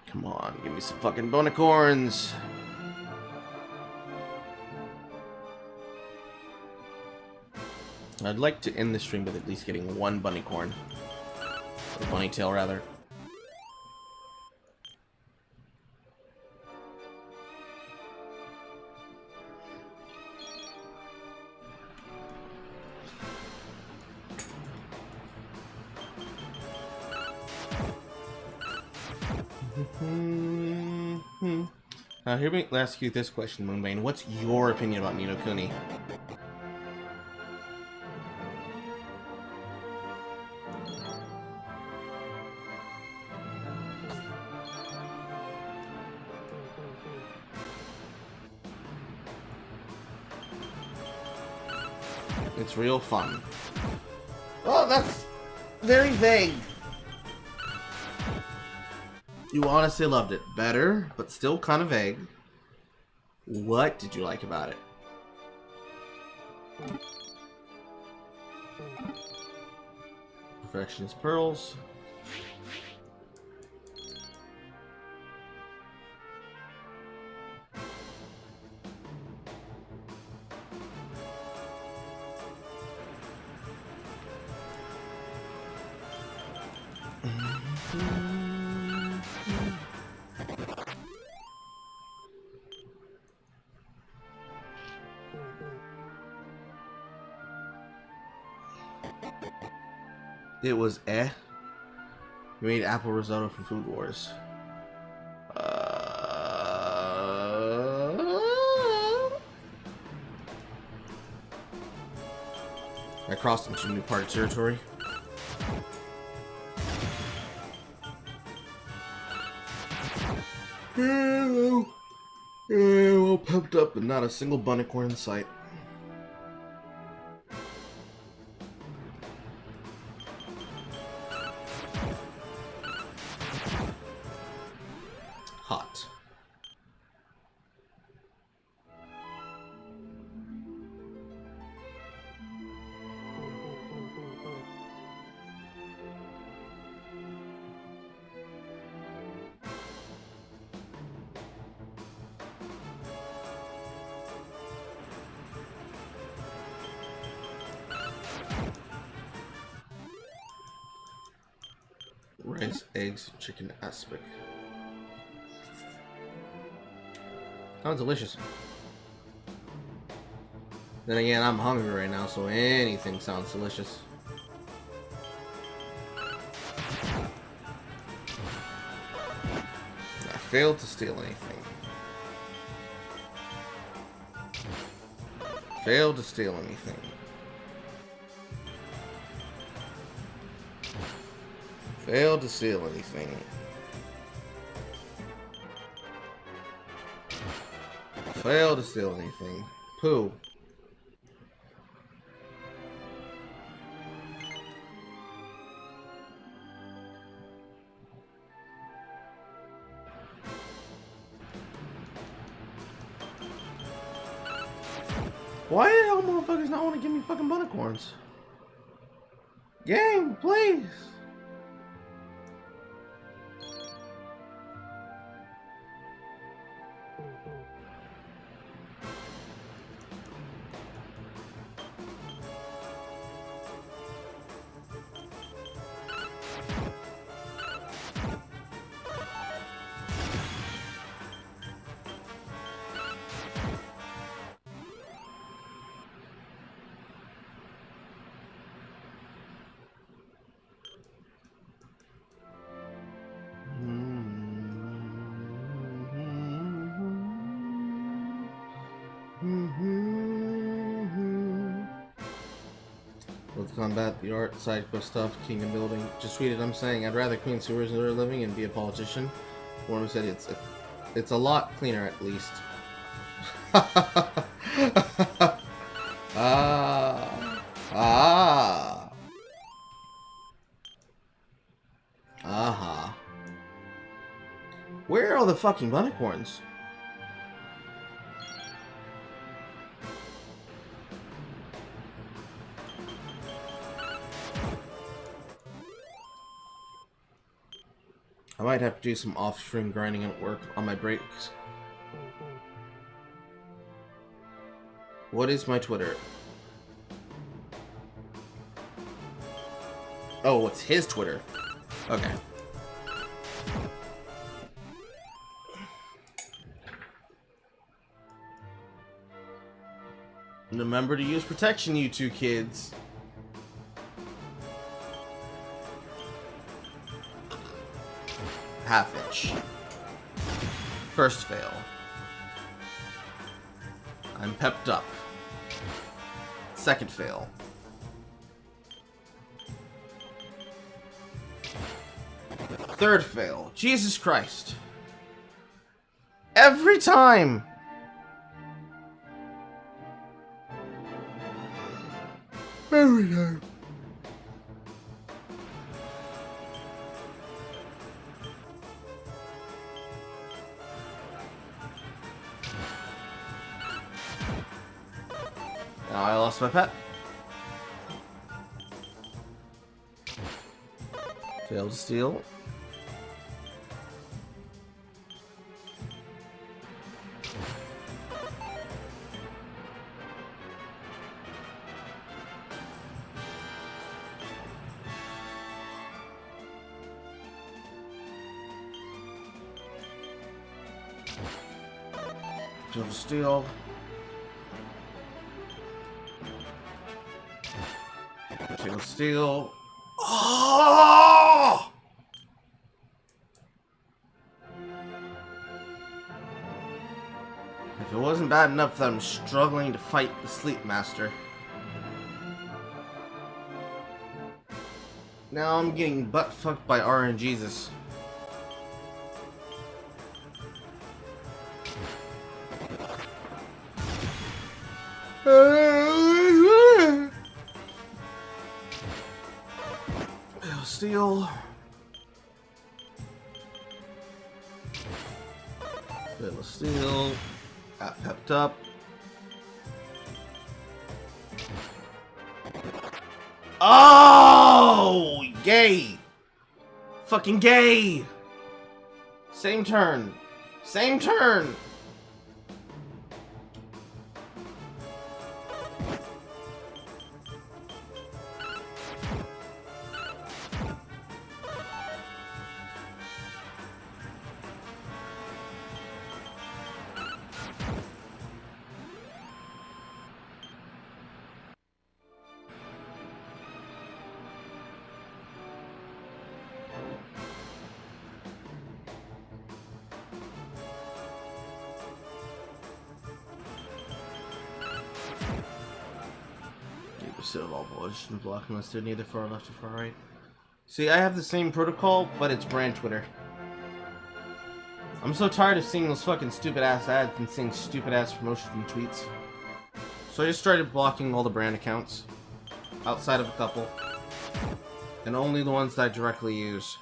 Come on, give me some fucking bonicorns. I'd like to end the stream with at least getting one bunnycorn. Or bunny tail, rather. Now, here me ask you this question, Moonbane. What's your opinion about Ni no Kuni? It's real fun. Oh, that's very vague. You honestly loved it. Better, but still kind of vague. What did you like about it? Perfectionist pearls. It was eh. You made apple risotto from Food Wars. I crossed into new part of territory. Well pumped up and not a single bunnycorn in sight. Hot. Rice, eggs, chicken aspic. Sounds delicious. Then again, I'm hungry right now, so anything sounds delicious. I failed to steal anything. Failed to steal anything. Failed to steal anything. Failed to steal anything. Pooh. Why the hell motherfuckers not want to give me fucking buttercorns? Game, please. With combat, the art, side quest stuff, kingdom building. Just tweeted, I'm saying I'd rather clean sewers than living and be a politician. One who said it's a lot cleaner at least. Aha. Where are all the fucking unicorns? I might have to do some off-stream grinding at work on my breaks. What is my Twitter? Oh, it's his Twitter. Okay. Remember to use protection, you two kids. Half inch. First fail. I'm pepped up. Second fail. Third fail. Jesus Christ. Every time! Every time. Now I lost my pet. Failed to steal. Failed to steal. Failed to steal. Oh! If it wasn't bad enough that I'm struggling to fight the Sleep Master, now I'm getting butt fucked by RNGesus. Steal. Fail steal. Got pepped up. Oh! Gay! Fucking gay! Same turn. Same turn! Of all position block unless they're neither far left or far right. See, I have the same protocol, but it's brand Twitter. I'm so tired of seeing those fucking stupid ass ads and seeing stupid ass promotion tweets. So I just started blocking all the brand accounts. Outside of a couple. And only the ones that I directly use.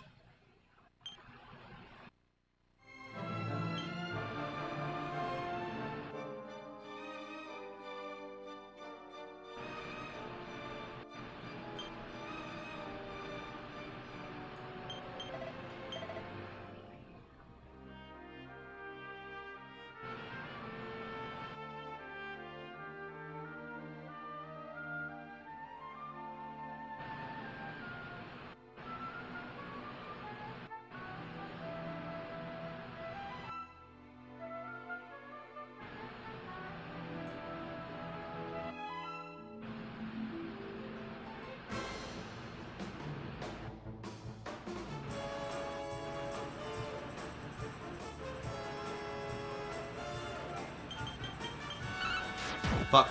Fuck.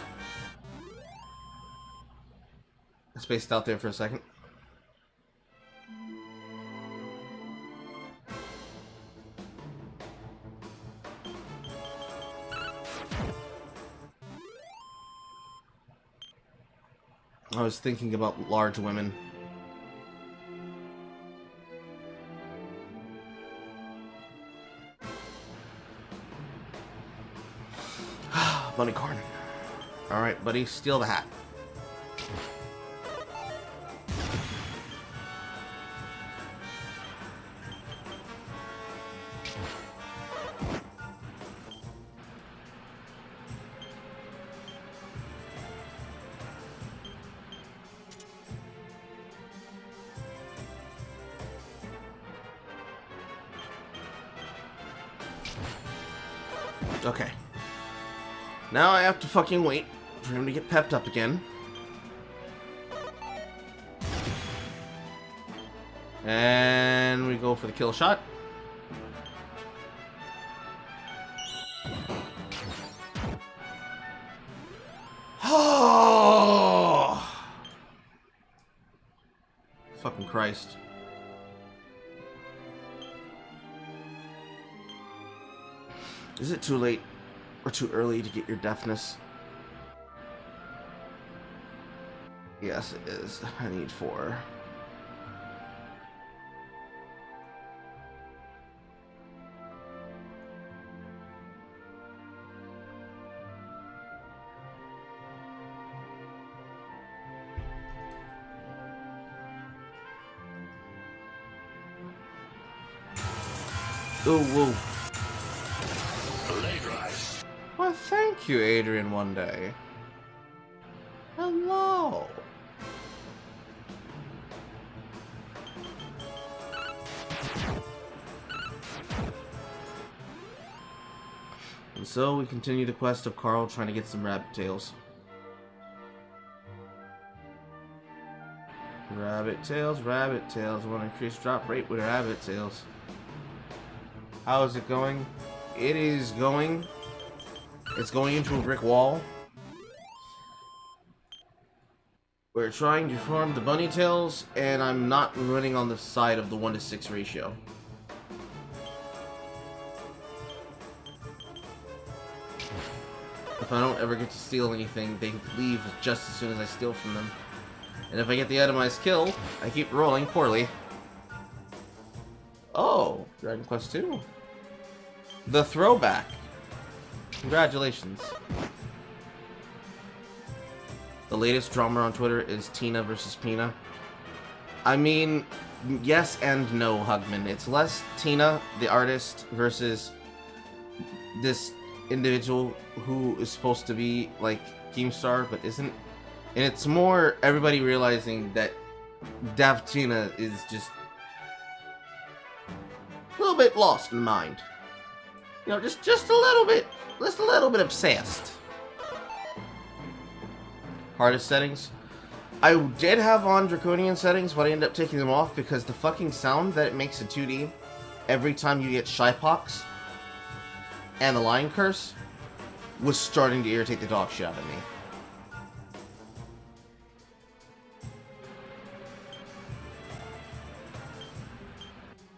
I spaced out there for a second. I was thinking about large women. Bunny corn. Alright, buddy, steal the hat. Okay. Now I have to fucking wait for him to get pepped up again. And we go for the kill shot. Oh! Fucking Christ. Is it too late or too early to get your deafness? Yes, it is. I need 4. Oh, whoa. Well, thank you, Adrian, one day. Hello. And so we continue the quest of Carl trying to get some rabbit tails. Rabbit tails, rabbit tails. I want to increase drop rate with rabbit tails. How is it going? It is going. It's going into a brick wall. We're trying to farm the bunny tails, and I'm not running on the side of the 1-to-6 ratio. If I don't ever get to steal anything, they leave just as soon as I steal from them. And if I get the itemized kill, I keep rolling poorly. Oh, Dragon Quest II. The throwback. Congratulations. The latest drama on Twitter is Tina versus Pina. I mean, yes and no, Hugman. It's less Tina, the artist, versus this individual who is supposed to be like Keemstar, but isn't. And it's more everybody realizing that Dav Tina is just a little bit lost in mind. You know, just a little bit obsessed. Hardest settings. I did have on Draconian settings, but I ended up taking them off because the fucking sound that it makes in 2D every time you get Shypox and the Lion Curse was starting to irritate the dog shit out of me.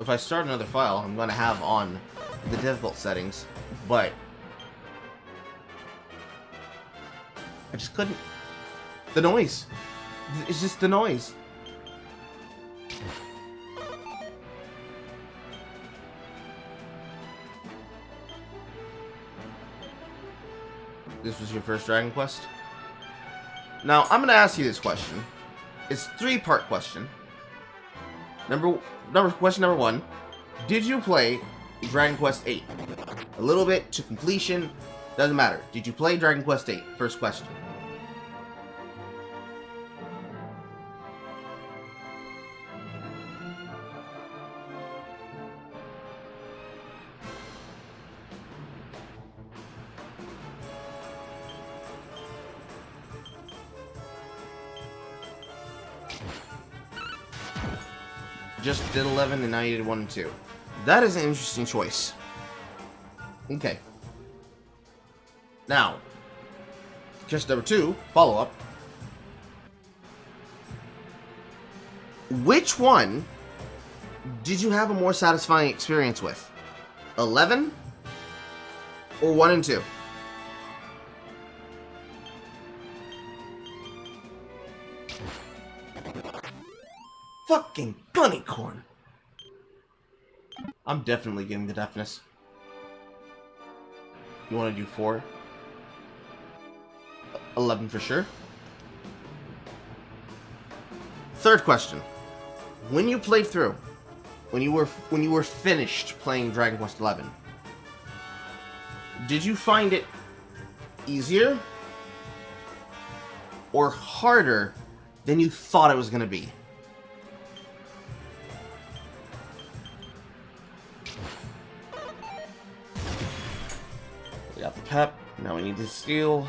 If I start another file, I'm going to have on the difficult settings, but I just couldn't. The noise. It's just the noise. This was your first Dragon Quest? Now, I'm going to ask you this question. It's a 3-part question. Question number 1. Did you play Dragon Quest 8? A little bit to completion. Doesn't matter. Did you play Dragon Quest 8? First question. Just did 11 and now you did 1 and 2. That is an interesting choice. Okay. Now, Question number 2, follow-up. Which one did you have a more satisfying experience with? 11 or 1 and 2? Fucking bunny corn. I'm definitely getting the deafness. You want to do 4? 11 for sure. Third question. When you played through, when you were finished playing Dragon Quest XI, did you find it easier or harder than you thought it was going to be? We got the pep. Now we need to steal.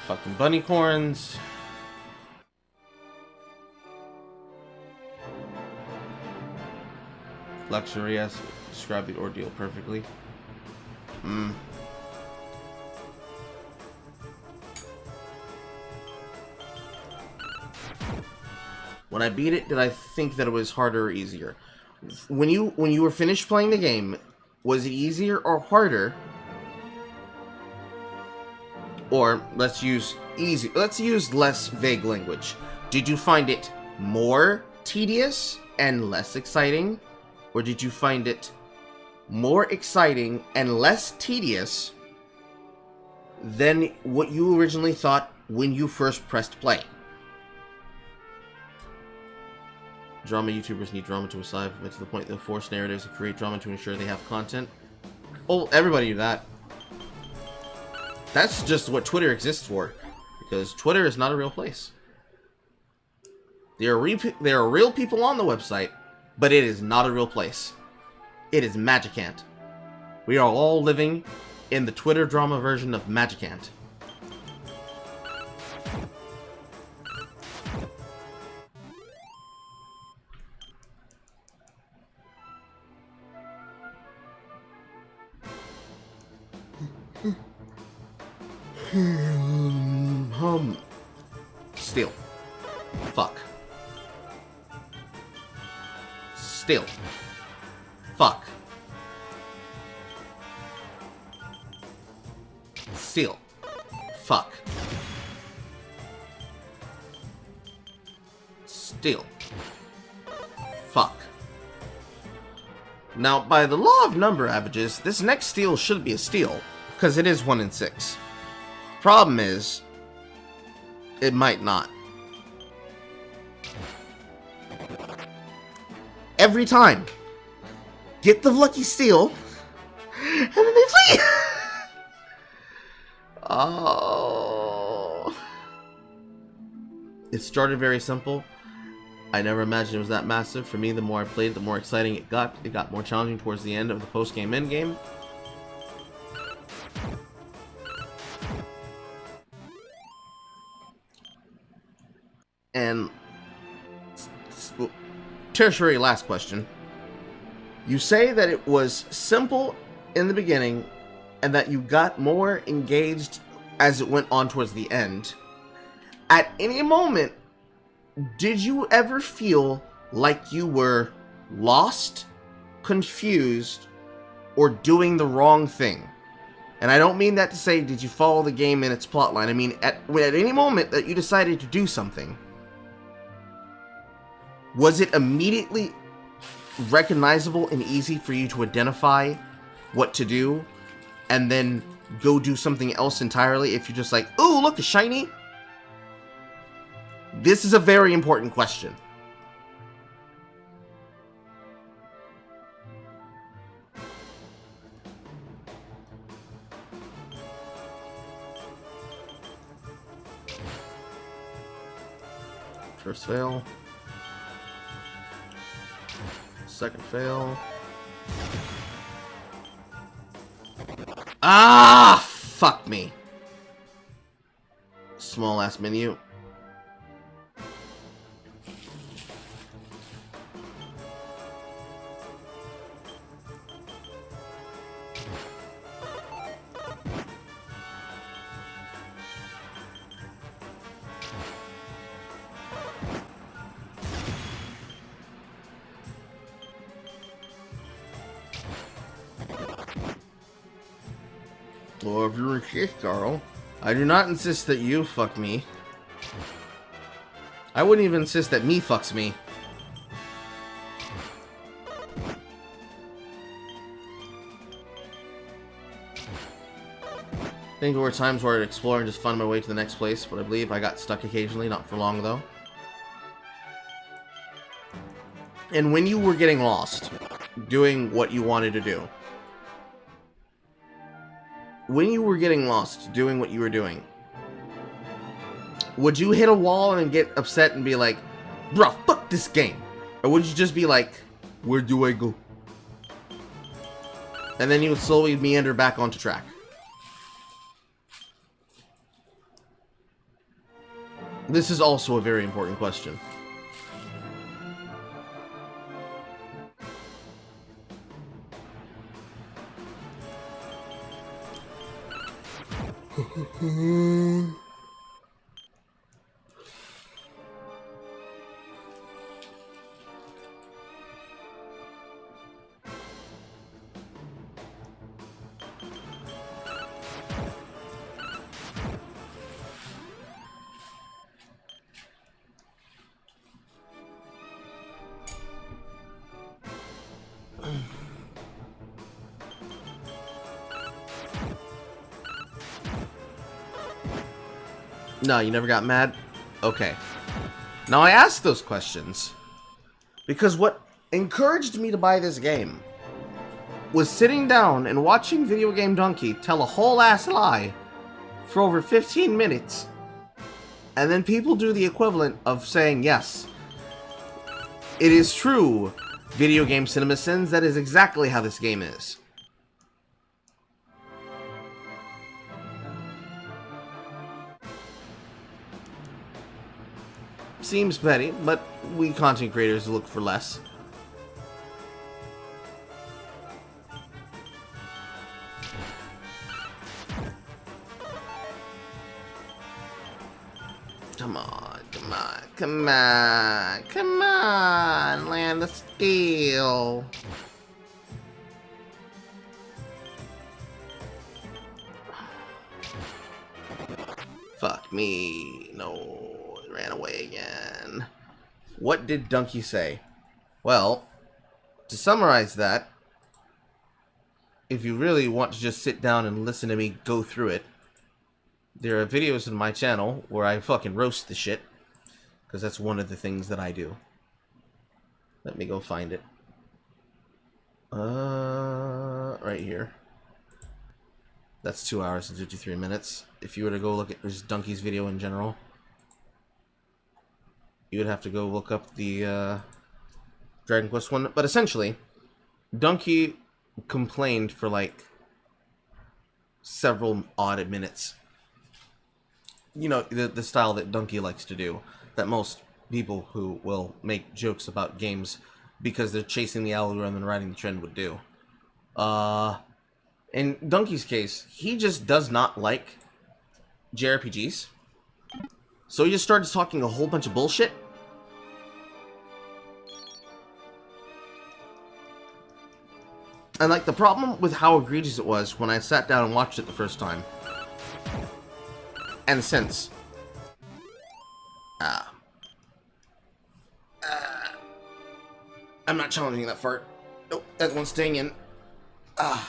Fucking bunny corns. Luxurious. Describe the ordeal perfectly. When I beat it, did I think that it was harder or easier? When you were finished playing the game, was it easier or harder? Or let's use less vague language. Did you find it more tedious and less exciting? Or did you find it more exciting and less tedious than what you originally thought when you first pressed play? Drama YouTubers need drama to aside, but to the point they'll force narratives and create drama to ensure they have content. Oh, everybody knew that. That's just what Twitter exists for, because Twitter is not a real place. There are real people on the website, but it is not a real place. It is Magicant. We are all living in the Twitter drama version of Magicant. Still. Fuck. Still. Fuck. Still. Fuck. Still. Fuck. Now, by the law of number averages, this next steal should be a steal, because it is 1 in 6. Problem is, it might not. Every time. Get the lucky steal, and then they flee! Oh. It started very simple. I never imagined it was that massive. For me, the more I played, the more exciting it got. It got more challenging towards the end of the post-game endgame. And tertiary last question. You say that it was simple in the beginning and that you got more engaged as it went on towards the end. At any moment, did you ever feel like you were lost, confused, or doing the wrong thing? And I don't mean that to say, did you follow the game in its plotline? I mean, at any moment that you decided to do something, was it immediately recognizable and easy for you to identify what to do and then go do something else entirely if you're just like, ooh, look, a shiny? This is a very important question. First fail. Second fail. Ah! Fuck me. Small ass menu. Or if you insist, Carl. I do not insist that you fuck me. I wouldn't even insist that me fucks me. I think there were times where I'd explore and just find my way to the next place, but I believe I got stuck occasionally, not for long though. And when you were getting lost, doing what you wanted to do, when you were getting lost, doing what you were doing, would you hit a wall and get upset and be like, bruh, fuck this game? Or would you just be like, where do I go? And then you would slowly meander back onto track. This is also a very important question. No, you never got mad? Okay. Now I asked those questions because what encouraged me to buy this game was sitting down and watching Video Game Donkey tell a whole ass lie for over 15 minutes. And then people do the equivalent of saying, yes, it is true, Video Game Cinema Sins, that is exactly how this game is. Seems petty, but we content creators look for less. Come on, come on, come on, come on, Land of Steel. Fuck me, no. Ran away again. What did Donkey say? Well, to summarize that, if you really want to just sit down and listen to me go through it, there are videos on my channel where I fucking roast the shit, because that's one of the things that I do. Let me go find it. Right here. That's 2 hours and 53 minutes. If you were to go look at just Donkey's video in general, you would have to go look up the Dragon Quest one. But essentially, Donkey complained for like several odd minutes. You know, the style that Donkey likes to do. That most people who will make jokes about games because they're chasing the algorithm and riding the trend would do. In Donkey's case, he just does not like JRPGs. So he just started talking a whole bunch of bullshit. And like the problem with how egregious it was when I sat down and watched it the first time. And since. I'm not challenging that fart. Nope, that one's staying in. That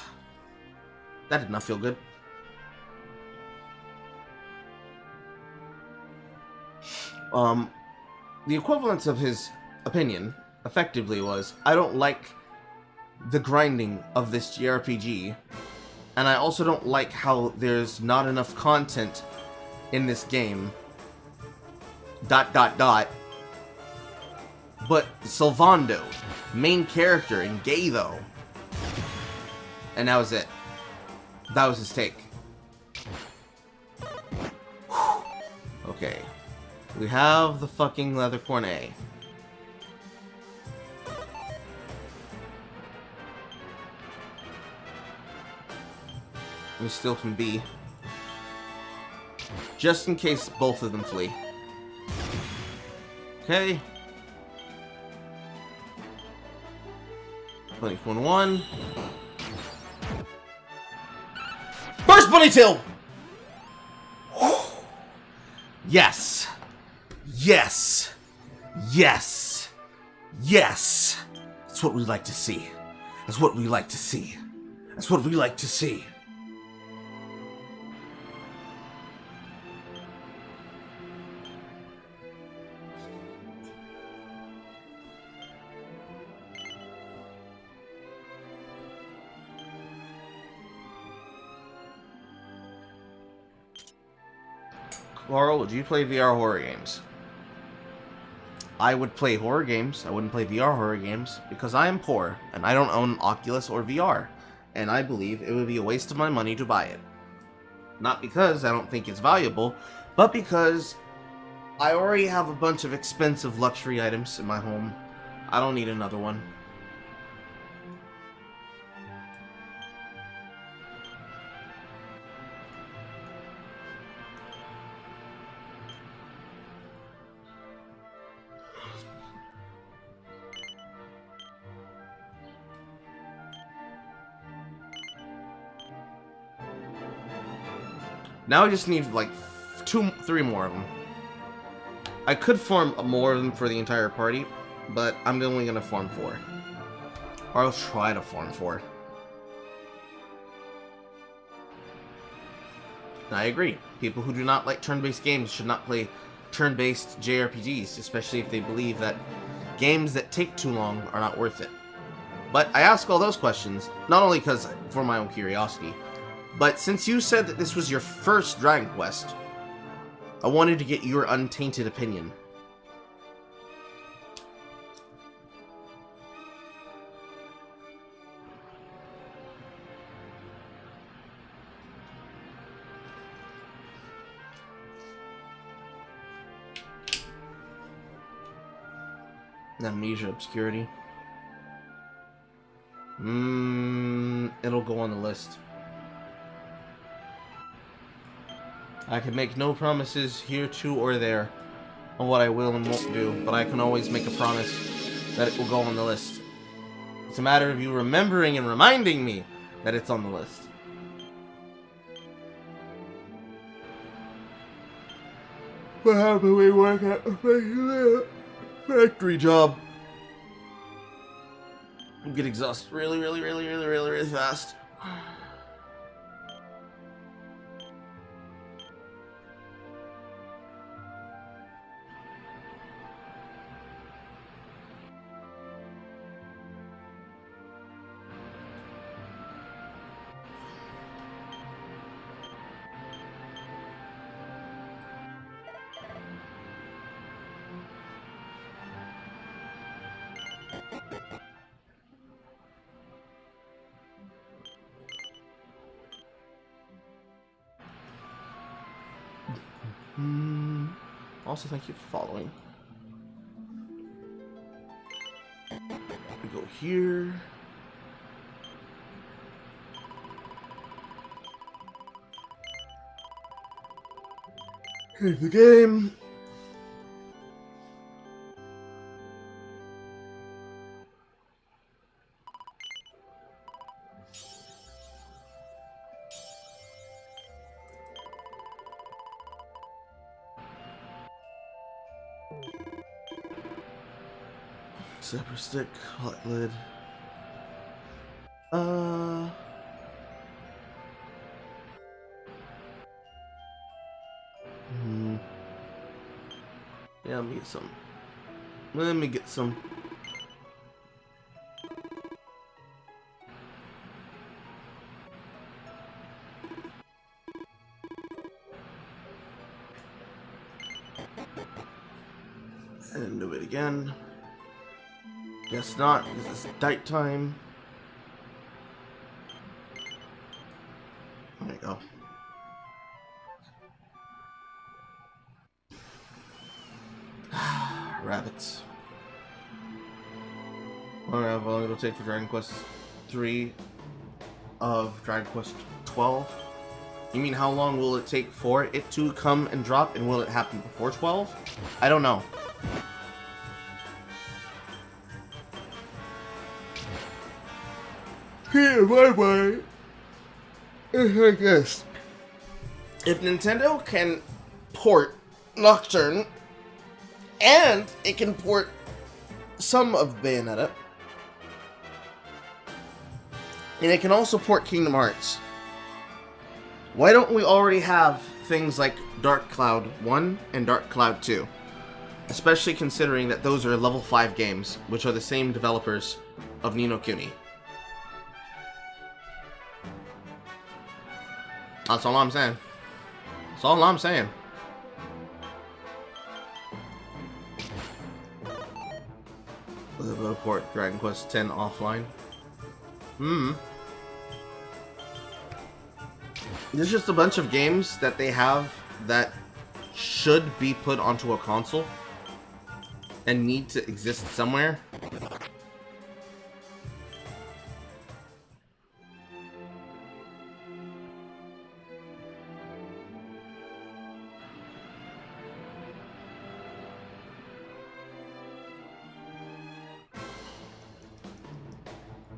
did not feel good. The equivalence of his opinion, effectively, was, I don't like the grinding of this JRPG, and I also don't like how there's not enough content in this game. ... But Sylvando, main character, and gay though. And that was it. That was his take. Okay. We have the fucking Leathercorn A. We still can B. Just in case both of them flee. Okay. 2021. Burst ponytail! Yes. Yes. Yes. Yes. That's what we like to see. That's what we like to see. That's what we like to see. Carl, would you play VR horror games? I would play horror games. I wouldn't play VR horror games because I am poor and I don't own Oculus or VR. And I believe it would be a waste of my money to buy it. Not because I don't think it's valuable, but because I already have a bunch of expensive luxury items in my home. I don't need another one. Now I just need like 3 more of them. I could form more of them for the entire party, but I'm only gonna form 4. Or I'll try to form 4. I agree. People who do not like turn-based games should not play turn-based JRPGs, especially if they believe that games that take too long are not worth it. But I ask all those questions, not only because for my own curiosity, but since you said that this was your first Dragon Quest, I wanted to get your untainted opinion. Amnesia Obscurity. It'll go on the list. I can make no promises here, to, or there on what I will and won't do, but I can always make a promise that it will go on the list. It's a matter of you remembering and reminding me that it's on the list. What happened when we work at a factory job? I get exhausted really fast. Also, thank you for following. We go here. Here's the game. Zipper stick, hot lid. Yeah, let me get some. Let me get some. And do it again. Guess not, because it's night time. There you go. Rabbits. Alright, how long it'll take for Dragon Quest 3 of Dragon Quest 12? You mean how long will it take for it to come and drop, and will it happen before 12? I don't know. Here, bye-bye. It's like this. If Nintendo can port Nocturne, and it can port some of Bayonetta, and it can also port Kingdom Hearts, why don't we already have things like Dark Cloud 1 and Dark Cloud 2? Especially considering that those are level 5 games, which are the same developers of Ni no Kuni. That's all I'm saying. That's all I'm saying. Let's go port Dragon Quest X offline. There's just a bunch of games that they have that should be put onto a console and need to exist somewhere.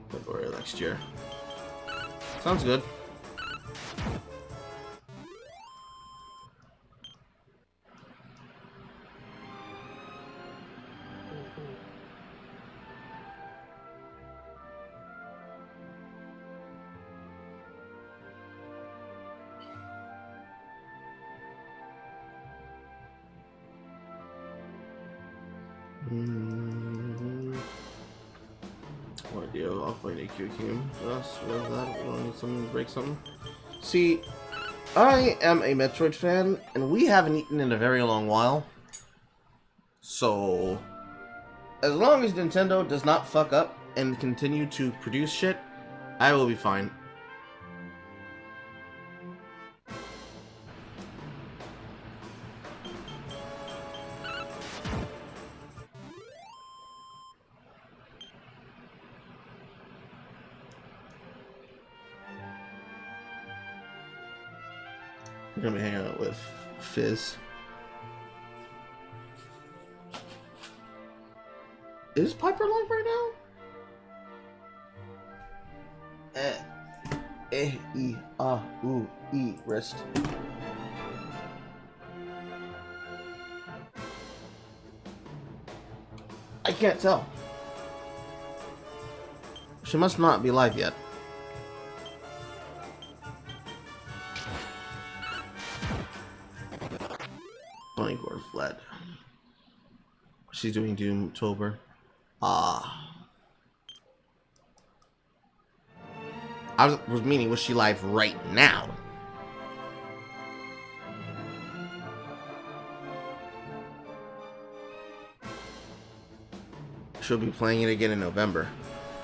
February next year. Sounds good. What deal? I'll play AQ King. Just with that, we don't need something to break something. See, I am a Metroid fan, and we haven't eaten in a very long while. So, as long as Nintendo does not fuck up and continue to produce shit, I will be fine. We're gonna be hanging out with Fizz. Is Piper live right now? Rest. I can't tell. She must not be live yet. Bunnycore fled. She's doing Doomtober. I was meaning, was she live right now? She'll be playing it again in November.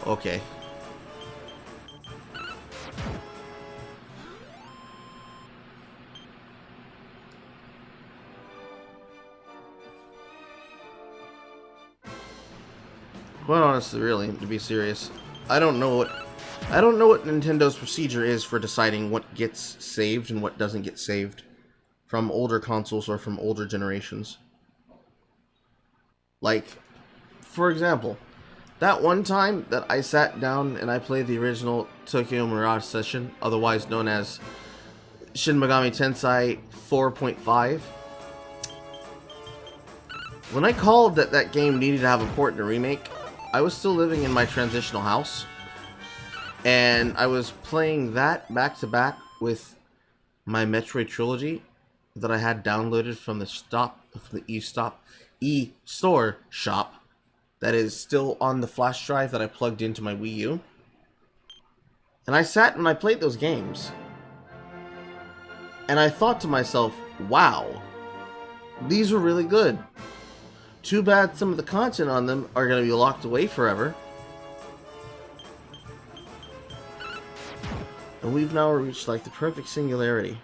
Okay. Quite honestly, really, to be serious, I don't know what Nintendo's procedure is for deciding what gets saved and what doesn't get saved from older consoles or from older generations. Like, for example, that one time that I sat down and I played the original Tokyo Mirage Session, otherwise known as Shin Megami Tensei 4.5, when I called that that game needed to have a port and a remake, I was still living in my transitional house, and I was playing that back to back with my Metroid trilogy that I had downloaded from the eStore shop that is still on the flash drive that I plugged into my Wii U. And I sat and I played those games, and I thought to myself, wow, these are really good. Too bad some of the content on them are going to be locked away forever. And we've now reached like the perfect singularity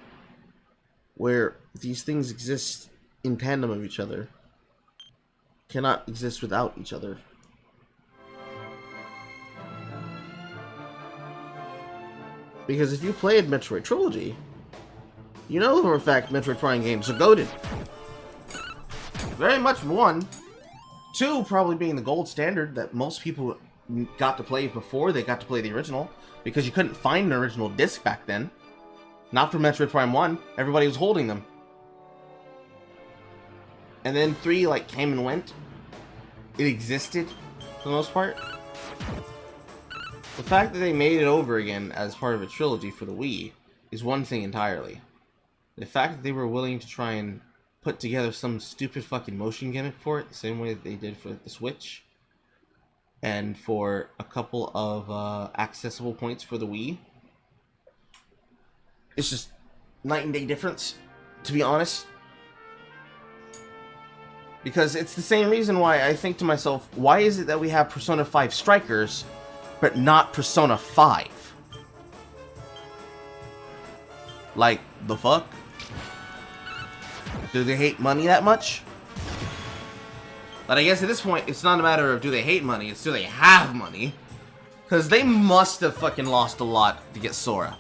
where these things exist in tandem of each other, cannot exist without each other. Because if you played Metroid Trilogy, you know for a fact Metroid Prime games are goated. Very much one. Two probably being the gold standard that most people got to play before they got to play the original, because you couldn't find an original disc back then. Not for Metroid Prime 1. Everybody was holding them. And then 3 like came and went. It existed for the most part. The fact that they made it over again as part of a trilogy for the Wii is one thing entirely. The fact that they were willing to try and put together some stupid fucking motion gimmick for it, the same way that they did for the Switch, and for a couple of accessible points for the Wii, it's just night and day difference, to be honest. Because it's the same reason why I think to myself, why is it that we have Persona 5 Strikers, but not Persona 5? Like, the fuck? Do they hate money that much? But I guess at this point, it's not a matter of do they hate money, it's do they have money. Because they must have fucking lost a lot to get Sora.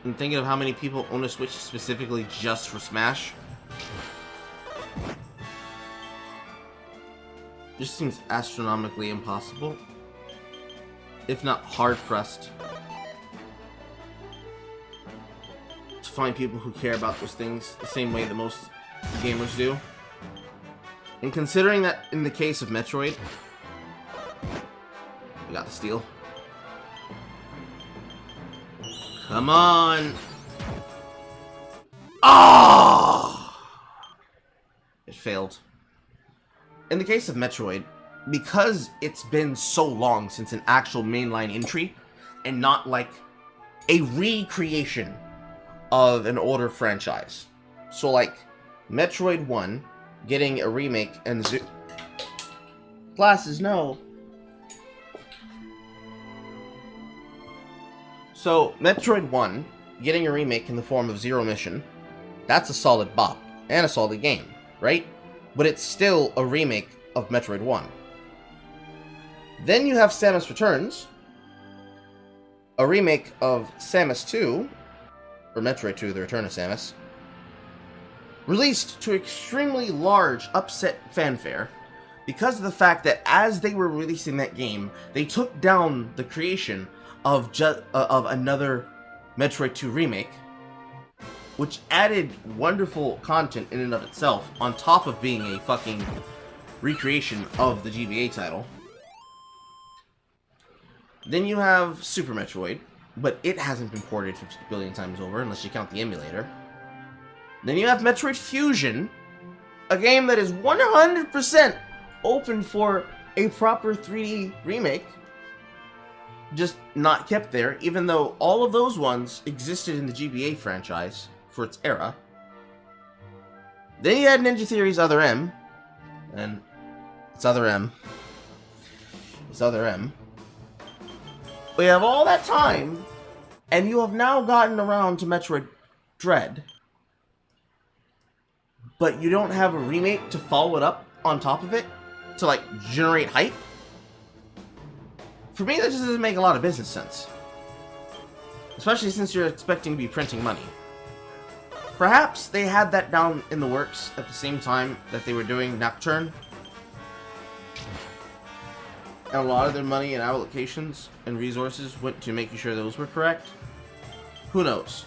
I'm thinking of how many people own a Switch specifically just for Smash. Just seems astronomically impossible. If not hard-pressed. To find people who care about those things the same way that most gamers do. And considering that in the case of Metroid, we got the steal. Come on! Ah! It failed. In the case of Metroid, because it's been so long since an actual mainline entry, and not like a recreation of an older franchise. So like, Metroid 1 getting a remake and Glasses, no. So, Metroid 1 getting a remake in the form of Zero Mission, that's a solid bop, and a solid game, right? But it's still a remake of Metroid 1. Then you have Samus Returns, a remake of Samus 2, or Metroid 2, The Return of Samus, released to extremely large upset fanfare because of the fact that as they were releasing that game, they took down the creation of another Metroid 2 remake, which added wonderful content in and of itself, on top of being a fucking recreation of the GBA title. Then you have Super Metroid, but it hasn't been ported 50 billion times over, unless you count the emulator. Then you have Metroid Fusion, a game that is 100% open for a proper 3D remake, just not kept there, even though all of those ones existed in the GBA franchise for its era. Then you had Ninja Theory's Other M, and it's Other M. It's Other M. We have all that time, and you have now gotten around to Metroid Dread, but you don't have a remake to follow it up on top of it to like generate hype? For me, that just doesn't make a lot of business sense. Especially since you're expecting to be printing money. Perhaps they had that down in the works at the same time that they were doing Nocturne. And a lot of their money and allocations and resources went to making sure those were correct. Who knows?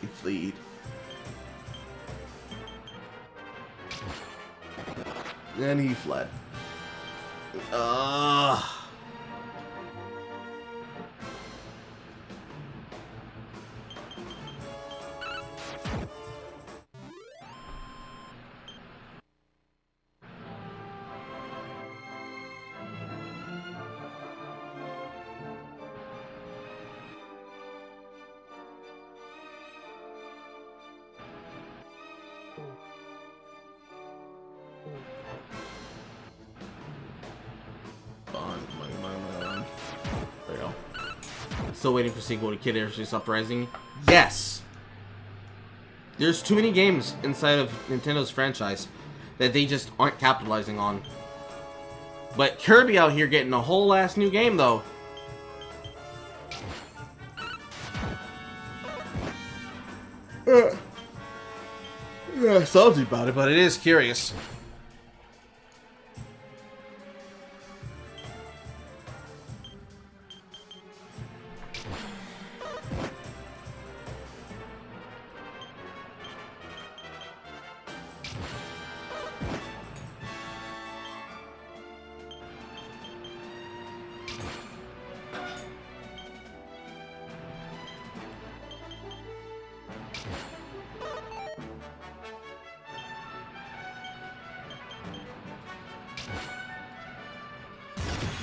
He fled. Then he fled. There you go. Still waiting for sequel to Kid Icarus Uprising. Yes! There's too many games inside of Nintendo's franchise that they just aren't capitalizing on. But Kirby out here getting a whole ass new game though. Yeah, salty about it, but it is curious.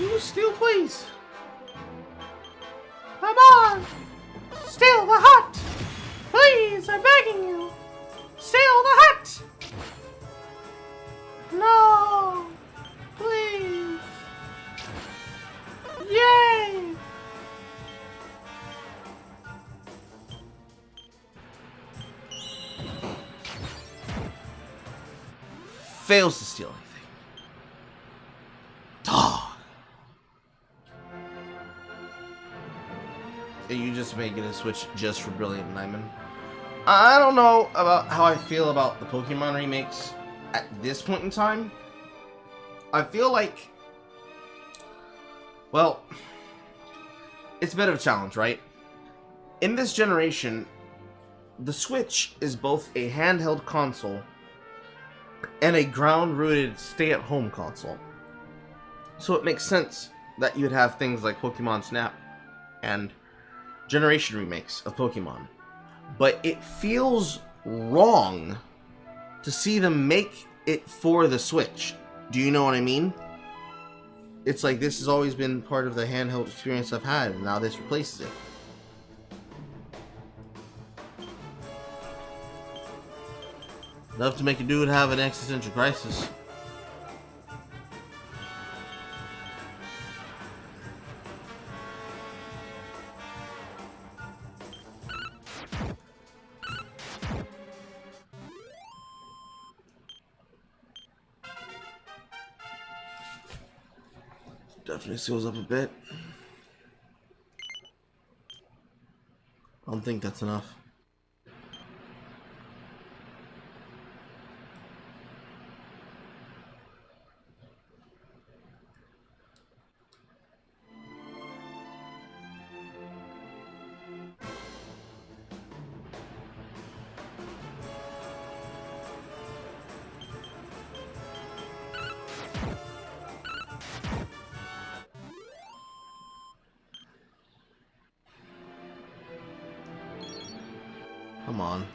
You steal, please. Come on. Steal the hut. Please, I'm begging you. Steal the hut. No. Please. Yay. Fails to steal anything. Dog. And you just make it a switch just for Brilliant Diamond. I don't know about how I feel about the Pokemon remakes at this point in time. I feel like, well, it's a bit of a challenge, right? In this generation, the Switch is both a handheld console and a ground-rooted stay-at-home console. So it makes sense that you'd have things like Pokemon Snap and generation remakes of Pokemon. But it feels wrong to see them make it for the Switch. Do you know what I mean? It's like this has always been part of the handheld experience I've had, and now this replaces it. Enough to make a dude have an existential crisis. Definitely seals up a bit. I don't think that's enough. Come on.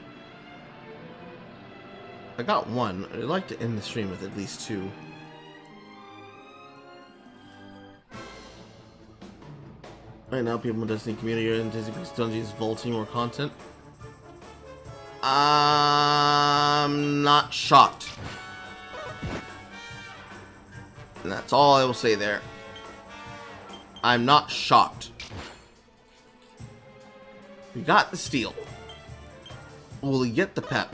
I got one. I'd like to end the stream with at least two. Right now, people in the Destiny community are anticipating Dungeons vaulting more content. I'm not shocked. And that's all I will say there. I'm not shocked. We got the steel. Will we get the pep?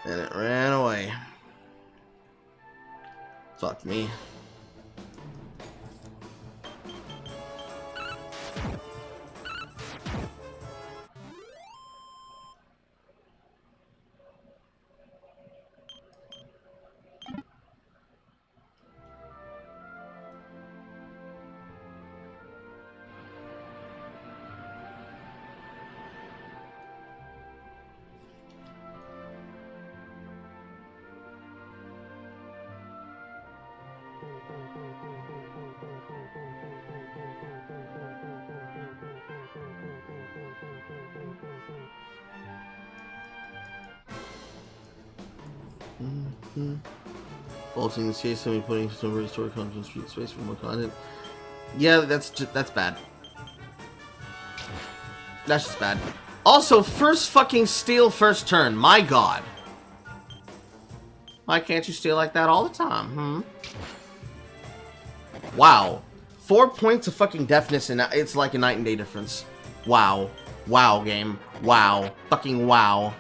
And it ran away. Fuck me. Vaulting this case, somebody putting some restore content street space for more content. Yeah, that's bad. That's just bad. Also, first fucking steal first turn. My god. Why can't you steal like that all the time, Wow. 4 points of fucking deafness and it's like a night and day difference. Wow. Wow, game. Wow. Fucking wow.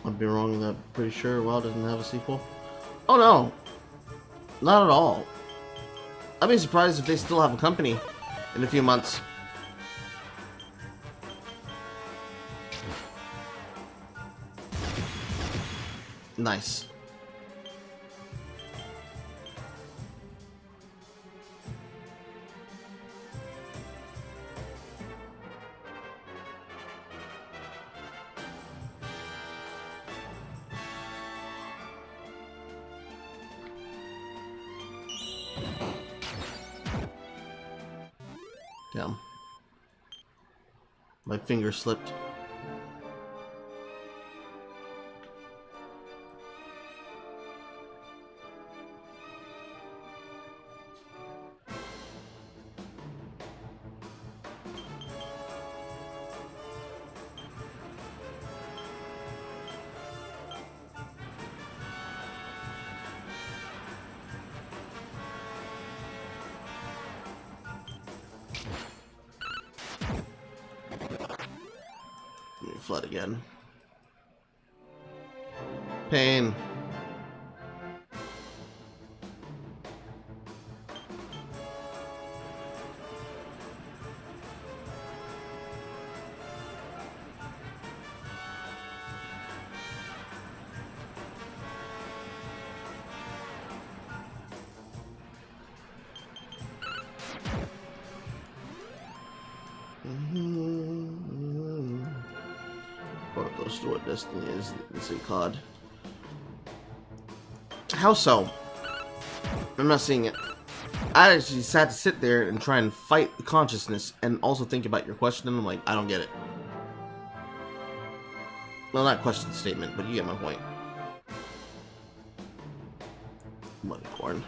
I'd be wrong in that. Pretty sure WoW doesn't have a sequel. Oh no, not at all. I'd be surprised if they still have a company in a few months. Nice. Damn. My finger slipped. Let me flood again. Pain. Or close to what Destiny is. It's a COD. How so? I'm not seeing it. I actually just had to sit there and try and fight the consciousness and also think about your question, and I'm like, I don't get it. Well, not question statement, but you get my point. Muddy corn.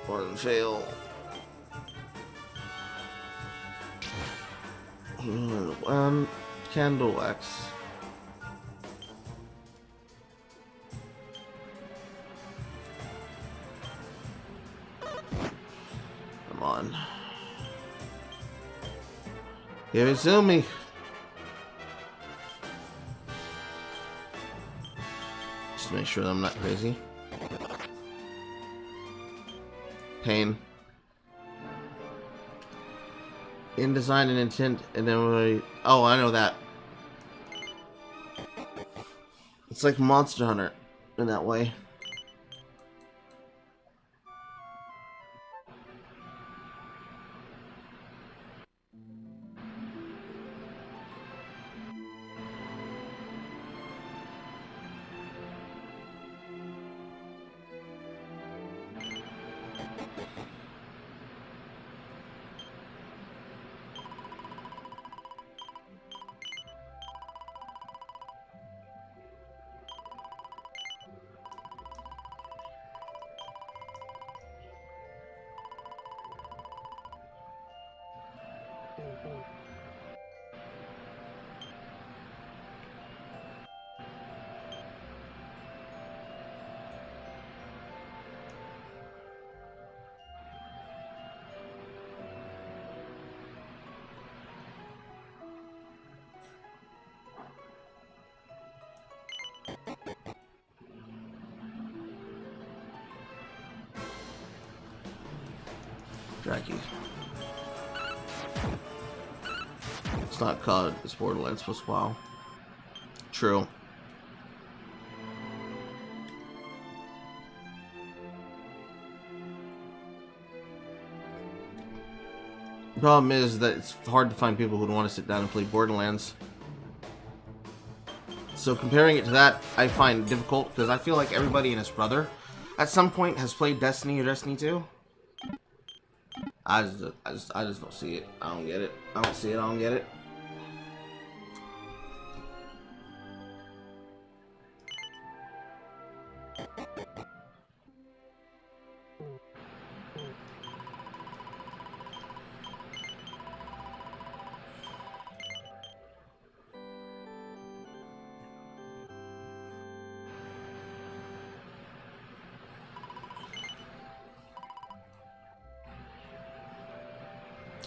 Corn fail. Candle wax. Come on. Give it to me. Just to make sure that I'm not crazy. Pain. In design and intent, and then we... Oh, I know that. It's like Monster Hunter in that way. Jackie. It's not COD, it's Borderlands plus WoW. True. The problem is that it's hard to find people who want to sit down and play Borderlands. So comparing it to that, I find difficult because I feel like everybody and his brother at some point has played Destiny or Destiny 2. I just don't see it. I don't get it. I don't see it. I don't get it.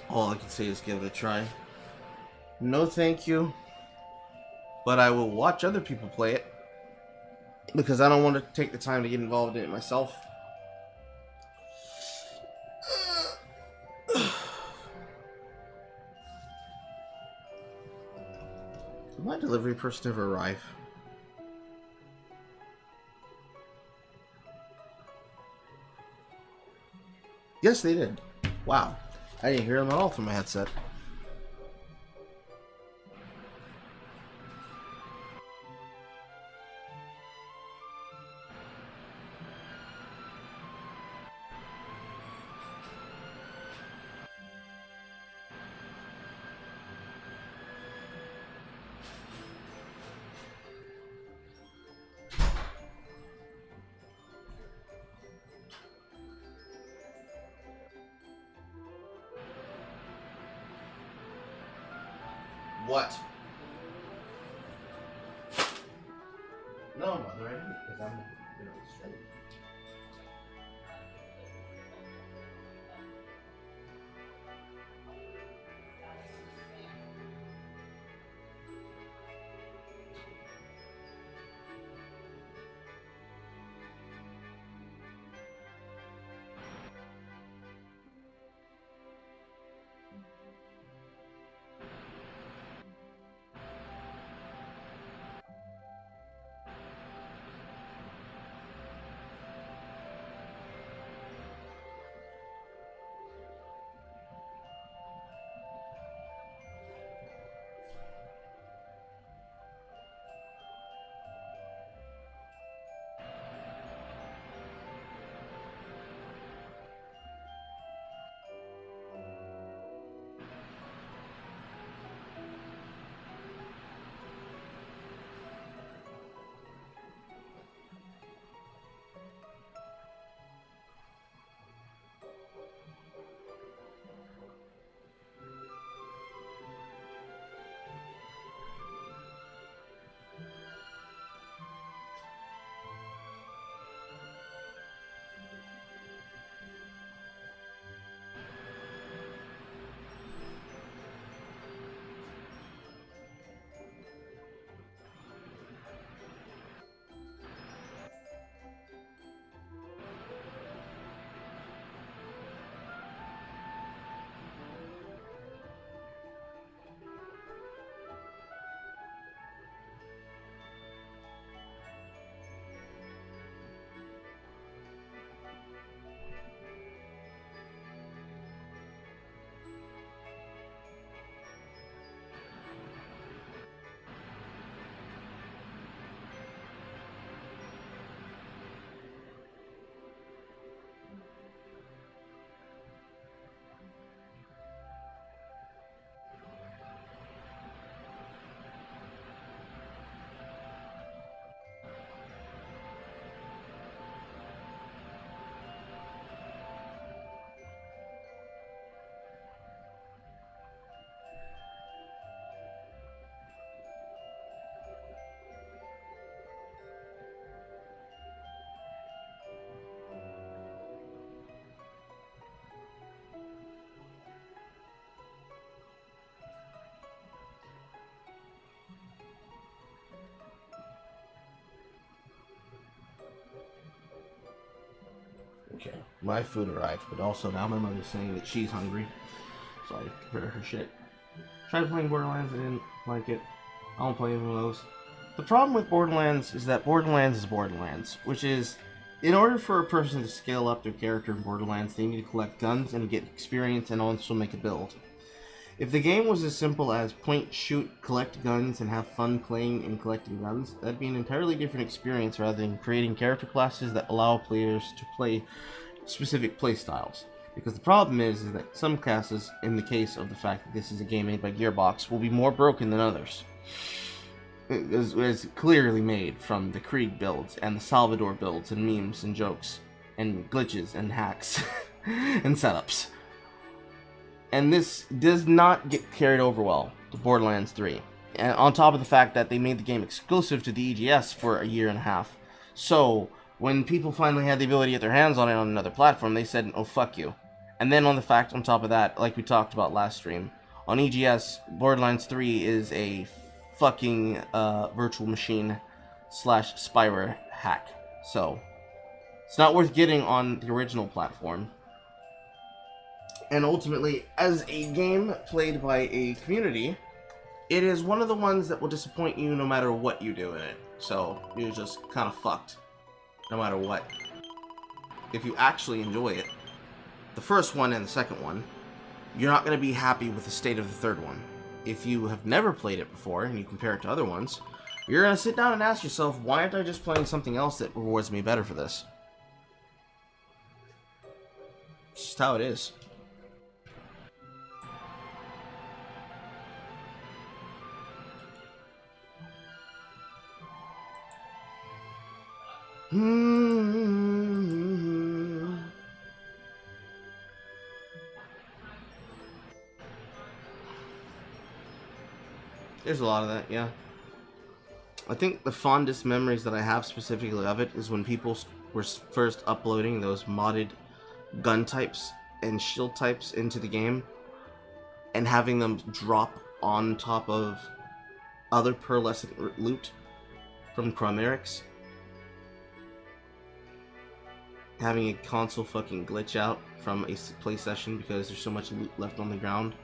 All I can say is give it a try. No thank you. But I will watch other people play it. Because I don't want to take the time to get involved in it myself. Did my delivery person ever arrive? Yes, they did. Wow. I didn't hear them at all through my headset. What? No, mother, I didn't, because I'm straight. Okay, my food arrived, but also now my mother's saying that she's hungry, so I prepare her shit. Tried playing Borderlands, I didn't like it. I don't play any of those. The problem with Borderlands is that Borderlands is Borderlands, which is, in order for a person to scale up their character in Borderlands, they need to collect guns and get experience and also make a build. If the game was as simple as point, shoot, collect guns, and have fun playing and collecting guns, that'd be an entirely different experience rather than creating character classes that allow players to play specific playstyles. Because the problem is that some classes, in the case of the fact that this is a game made by Gearbox, will be more broken than others. It is clearly made from the Krieg builds, and the Salvador builds, and memes, and jokes, and glitches, and hacks, and setups. And this does not get carried over well to Borderlands 3. And on top of the fact that they made the game exclusive to the EGS for a year and a half. So, when people finally had the ability to get their hands on it on another platform, they said, oh, fuck you. And then on top of that, like we talked about last stream, on EGS, Borderlands 3 is a fucking virtual machine slash spyware hack. So, it's not worth getting on the original platform. And ultimately, as a game played by a community, it is one of the ones that will disappoint you no matter what you do in it. So, you're just kind of fucked, no matter what. If you actually enjoy it, the first one and the second one, you're not going to be happy with the state of the third one. If you have never played it before, and you compare it to other ones, you're going to sit down and ask yourself, why aren't I just playing something else that rewards me better for this? It's just how it is. There's a lot of that, yeah. I think the fondest memories that I have specifically of it is when people were first uploading those modded gun types and shield types into the game and having them drop on top of other pearlescent loot from Chromerics. Having a console fucking glitch out from a play session because there's so much loot left on the ground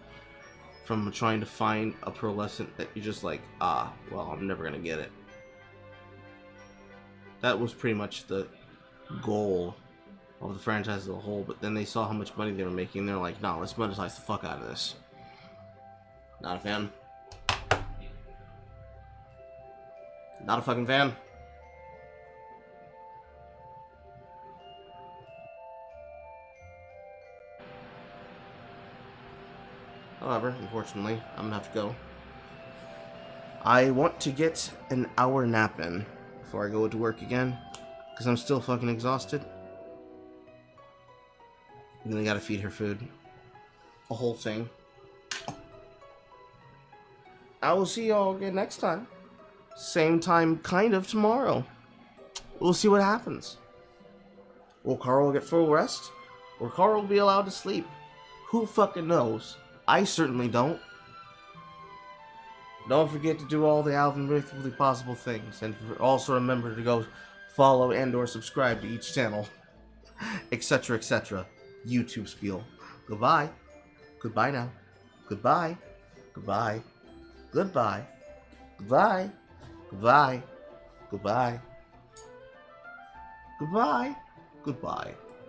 from trying to find a pearlescent that you're just like, ah, well, I'm never gonna get it. That was pretty much the goal of the franchise as a whole, but then they saw how much money they were making, and they're like, nah, let's monetize the fuck out of this. Not a fan. Not a fucking fan. However, unfortunately, I'm gonna have to go. I want to get an hour nap in before I go to work again, because I'm still fucking exhausted. And then I gotta feed her food. A whole thing. I will see y'all again next time. Same time, kind of, tomorrow. We'll see what happens. Will Carl get full rest? Or Carl will be allowed to sleep? Who fucking knows? I certainly don't. Don't forget to do all the algorithmically possible things, and also remember to go follow and or subscribe to each channel, etc, etc. YouTube spiel. Goodbye. Goodbye now. Goodbye. Goodbye. Goodbye. Goodbye. Goodbye. Goodbye. Goodbye. Goodbye.